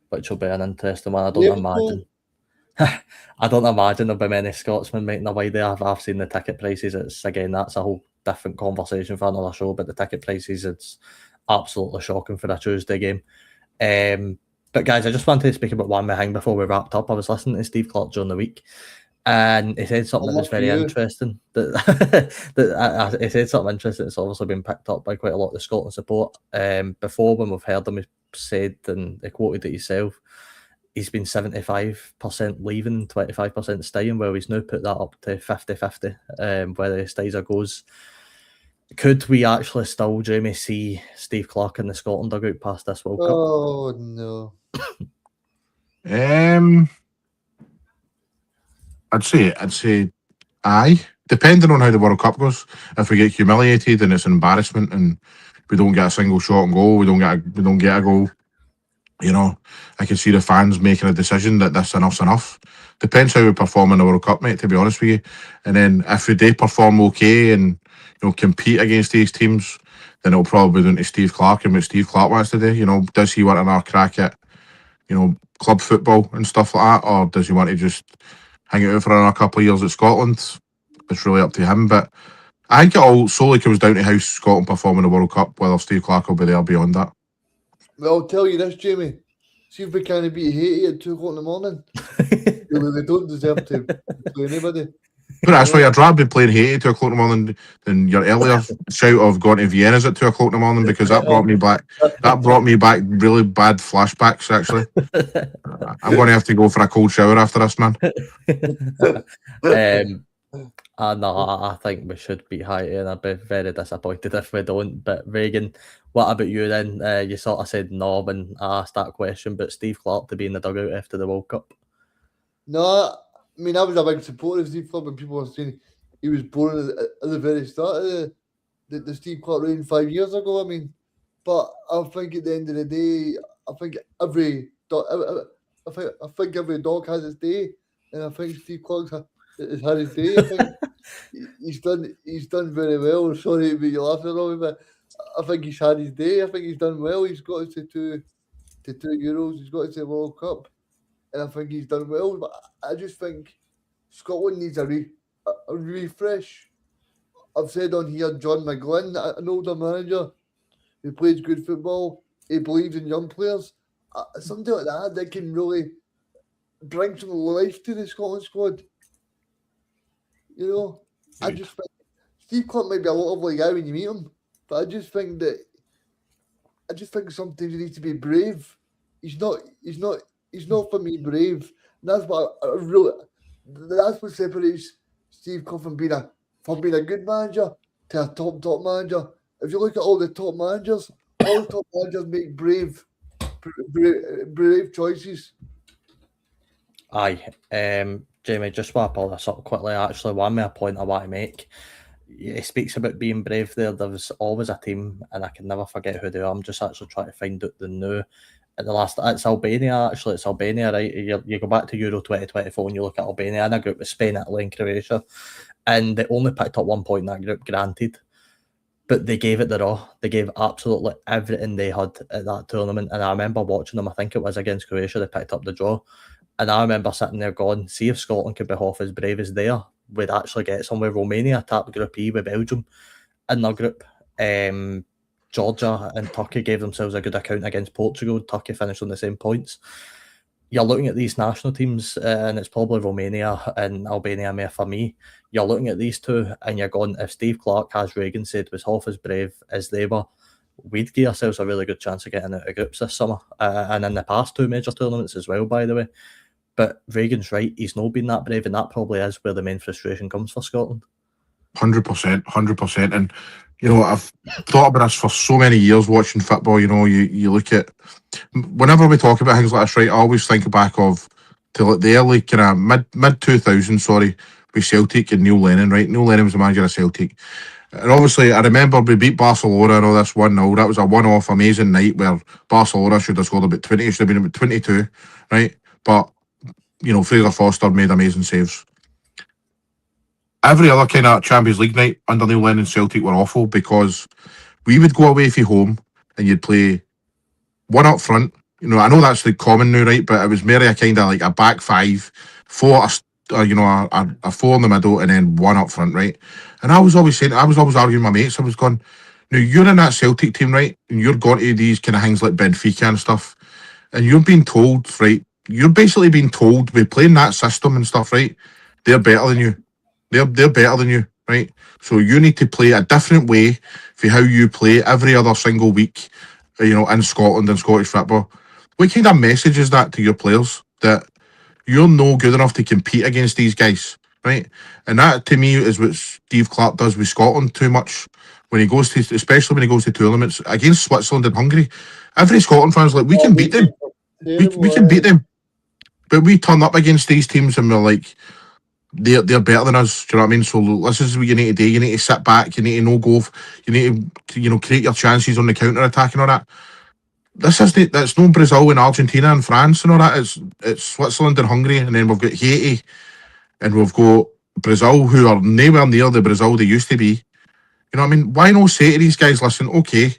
which will be an interesting one. I don't imagine there'll be many Scotsmen making their way there. I've seen the ticket prices. That's a whole different conversation for another show, but the ticket prices, it's absolutely shocking for a Tuesday game. But guys, I just wanted to speak about one more thing before we wrapped up. I was listening to Steve Clarke during the week, and he said something that was very interesting. He said something interesting that's obviously been picked up by quite a lot of the Scotland support. Before, when we've heard him, he said, and he quoted it himself, he's been 75% leaving, 25% staying. Well, he's now put that up to 50-50, whether he stays or goes. Could we actually still, Jamie, see Steve Clarke in the Scotland dugout past this World Cup? Oh, no. I'd say aye. Depending on how the World Cup goes. If we get humiliated and it's an embarrassment and we don't get a single shot on goal, we don't get a goal, you know, I can see the fans making a decision that this enough's enough. Depends how we perform in the World Cup, mate, to be honest with you. And then if we do perform okay and, you know, compete against these teams, then it'll probably be down to Steve Clarke and what Steve Clarke wants to do. You know, does he want another crack at, you know, club football and stuff like that, or does he want to just hang it out for another couple of years at Scotland? It's really up to him. But I think it all solely comes down to how Scotland perform in the World Cup, whether Steve Clarke will be there beyond that. Well, I'll tell you this, Jamie. See if we can't be Haiti at 2 o'clock in the morning. They don't deserve to play anybody. But that's why I'd rather be playing Haiti at 2 o'clock in the morning than your earlier shout of going to Vienna's at 2 o'clock in the morning, because that brought me back. That brought me back really bad flashbacks. Actually, I'm going to have to go for a cold shower after this, man. No, I think we should beat Haiti, and I'd be very disappointed if we don't. But Reagan, what about you then? You sort of said no when I asked that question, but Steve Clarke to be in the dugout after the World Cup? No, I mean, I was a big supporter of Steve Clarke, and people were saying he was born at the very start of the Steve Clarke reign 5 years ago. I mean, but I think at the end of the day, I think every dog has its day, and I think Steve Clarke has had his day. I think he's done very well. Sorry to be laughing at me, but I think he's had his day. I think he's done well. He's got us to two Euros. He's got us to the World Cup, and I think he's done well. But I just think Scotland needs a refresh. I've said on here, John McGlynn, an older manager who plays good football. He believes in young players. Something like that can really bring some life to the Scotland squad. You know, I just think Steve Clarke might be a lovely guy when you meet him, but I just think sometimes he needs to be brave. He's not for me brave. And that's what that's what separates Steve Clarke from being a good manager to a top manager. If you look at all the top managers make brave choices. Aye. Jamie, just wrap all this up quickly. Actually, one more point I want to make. He speaks about being brave there. There was always a team, and I can never forget who they are. I'm just actually trying to find out the new. at the last. It's Albania, actually. It's Albania, right? You go back to Euro 2024 and you look at Albania in a group with Spain, Italy, and Croatia, and they only picked up 1 point in that group, granted. But they gave it the raw. They gave absolutely everything they had at that tournament. And I remember watching them, I think it was against Croatia, they picked up the draw. And I remember sitting there going, see if Scotland could be half as brave as they are, we'd actually get somewhere. Romania tapped Group E with Belgium in their group. Georgia and Turkey gave themselves a good account against Portugal. Turkey finished on the same points. You're looking at these national teams, and it's probably Romania and Albania more for me. You're looking at these two, and you're going, if Steve Clarke, as Reagan said, was half as brave as they were, we'd give ourselves a really good chance of getting out of groups this summer. And in the past 2 major tournaments as well, by the way. But Reagan's right, he's not been that brave, and that probably is where the main frustration comes for Scotland. 100%. And, you know, I've thought about this for so many years watching football. You know, you look at, whenever we talk about things like this, right, I always think back of to like the early kind of mid 2000s, with Celtic and Neil Lennon, right? Neil Lennon was the manager of Celtic. And obviously, I remember we beat Barcelona and all this 1-0. That was a one-off amazing night where Barcelona should have scored about 20, it should have been about 22, right? But, you know, Fraser Foster made amazing saves. Every other kind of Champions League night under Neil Lennon Celtic were awful because we would go away from home and you'd play one up front. You know, I know that's the common now, right? But it was merely a kind of like a back five, four, you know, a four in the middle and then one up front, right? And I was always arguing with my mates. I was going, now you're in that Celtic team, right? And you're going to these kind of things like Benfica and stuff. And you're being told, right? You're basically being told, we're playing that system and stuff, right? They're better than you. They're better than you, right? So you need to play a different way for how you play every other single week, you know, in Scotland and Scottish football. What kind of message is that to your players, that you're no good enough to compete against these guys, right? And that, to me, is what Steve Clarke does with Scotland too much when he goes to, especially when he goes to tournaments against Switzerland and Hungary. Every Scotland fan's like, we can beat them. We can beat them. But we turn up against these teams and we're like, they're better than us. Do you know what I mean? So this is what you need to do. You need to sit back. You need to no go. You need to, you know, create your chances on the counter attack and all that. That's no Brazil and Argentina and France and all that. It's Switzerland and Hungary, and then we've got Haiti, and we've got Brazil, who are nowhere near the Brazil they used to be. You know what I mean? Why not say to these guys, listen, okay,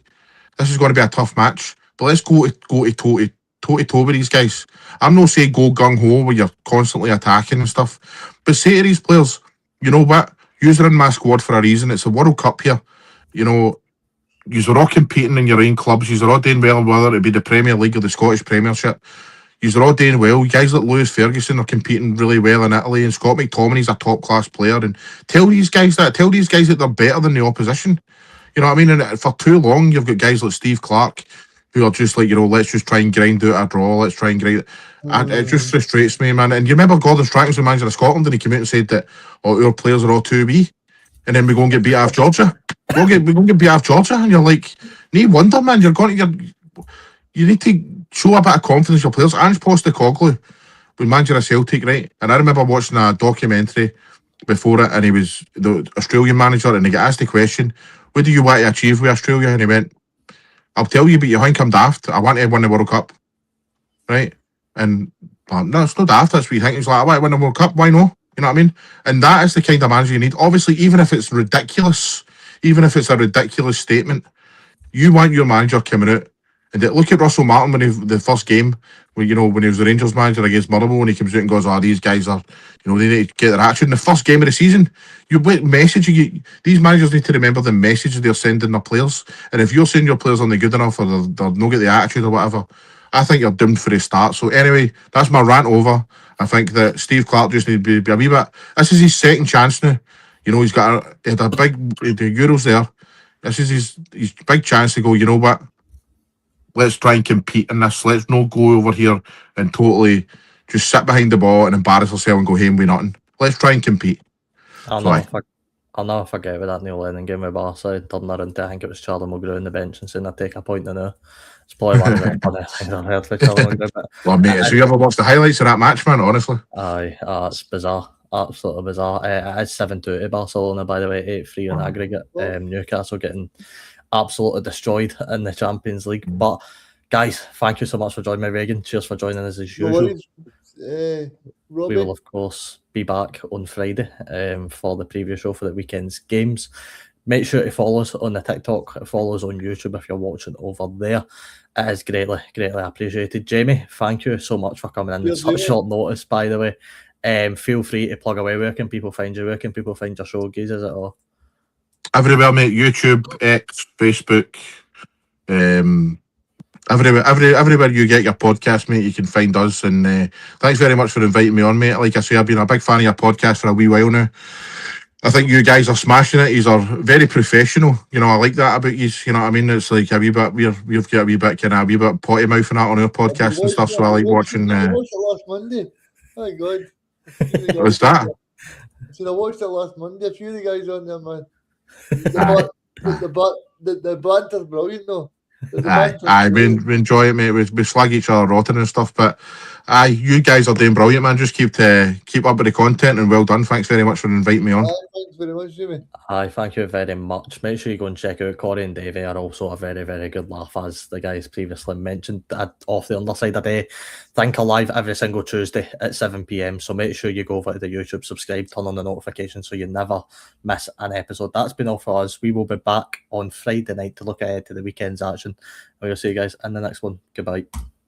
this is going to be a tough match, but let's go to toe with these guys. I'm not saying go gung ho where you're constantly attacking and stuff, but say to these players, you know what? You're in my squad for a reason. It's a World Cup here. You know, you're all competing in your own clubs. You're all doing well, whether it be the Premier League or the Scottish Premiership. You're all doing well. Guys like Lewis Ferguson are competing really well in Italy, and Scott McTominay's a top class player. And tell these guys that they're better than the opposition. You know what I mean? And for too long, you've got guys like Steve Clarke who are just like, you know, let's just try and grind out a draw. Let's try and grind. And it just frustrates me, man. And you remember Gordon Strachan was the manager of Scotland, and he came out and said that our players are all 2B, and then we go and get beat out of Georgia. We go and get beat out of Georgia, and you're like, no wonder, man. You need to show a bit of confidence in your players. Ange Postecoglou was manager of Celtic, right? And I remember watching a documentary before it, and he was the Australian manager, and he got asked the question, what do you want to achieve with Australia? And he went, I'll tell you, but you think I'm daft. I want to win the World Cup, right? And no, it's not daft. That's what you think. He's like, I want to win the World Cup. Why not? You know what I mean? And that is the kind of manager you need. Obviously, even if it's ridiculous, even if it's a ridiculous statement, you want your manager coming out. And look at Russell Martin when the first game, when he was the Rangers manager against Motherwell, and he comes out and goes, these guys are, they need to get their attitude. In the first game of the season, these managers need to remember the message they're sending their players. And if you're saying your players aren't good enough, or they're not get the attitude or whatever, I think you're doomed for a start. So anyway, that's my rant over. I think that Steve Clarke just needs to be a wee bit. This is his second chance now. You know, he had a big the Euros there. This is his big chance to go, you know what? Let's try and compete in this. Let's not go over here and totally just sit behind the ball and embarrass ourselves and go home with nothing. Let's try and compete. I'll never forget with that Neil Lennon game with Barca. Turned around to, I think it was Charlie Mulgrew on the bench and saying, I'll take a point now. It's probably one of the funniest things I've heard for Charlie Mulgrew. Well, mate, so you ever watched the highlights of that match, man, honestly? Aye, it's bizarre. Absolutely bizarre. It's 7-2 to Barcelona, by the way, 8-3 on aggregate. Newcastle getting absolutely destroyed in the Champions League. But Guys, thank you so much for joining me, Reagan. Cheers for joining us as No usual. worries. Robbie, We will, of course, be back on Friday for the preview show for the weekend's games. Make sure to follow us on the TikTok, follow us on YouTube if you're watching over there. It is greatly appreciated. Jamie, thank you so much for coming in You're at such doing- short notice, by the way. Feel free to plug away. Where can people find you? Where can people find your show, Geez, is it all? Everywhere, mate. YouTube, X, Facebook, everywhere you get your podcast, mate, you can find us. And thanks very much for inviting me on, mate. Like I say, I've been a big fan of your podcast for a wee while now. I think you guys are smashing it. You are very professional. You know, I like that about you. You know what I mean? It's like a wee bit, we've got a wee bit kind of a wee bit potty mouth and that on our podcast and stuff. So I like watching. I watched it last Monday. My God. What's that? I watched it last Monday. A few of the guys on there, man. Aye. The banter's brilliant, though. Aye, we enjoy it, mate. We slag each other rotten and stuff, but aye, you guys are doing brilliant, man. Just keep up with the content, and well done. Thanks very much for inviting me on. Thanks very much, Jimmy. Aye, thank you very much. Make sure you go and check out Corey and Davey are also a very, very good laugh, as the guys previously mentioned. Off the underside of the day, Think Alive every single Tuesday at 7 p.m. So make sure you go over to the YouTube, subscribe, turn on the notifications so you never miss an episode. That's been all for us. We will be back on Friday night to look ahead to the weekend's action. We'll see you guys in the next one. Goodbye.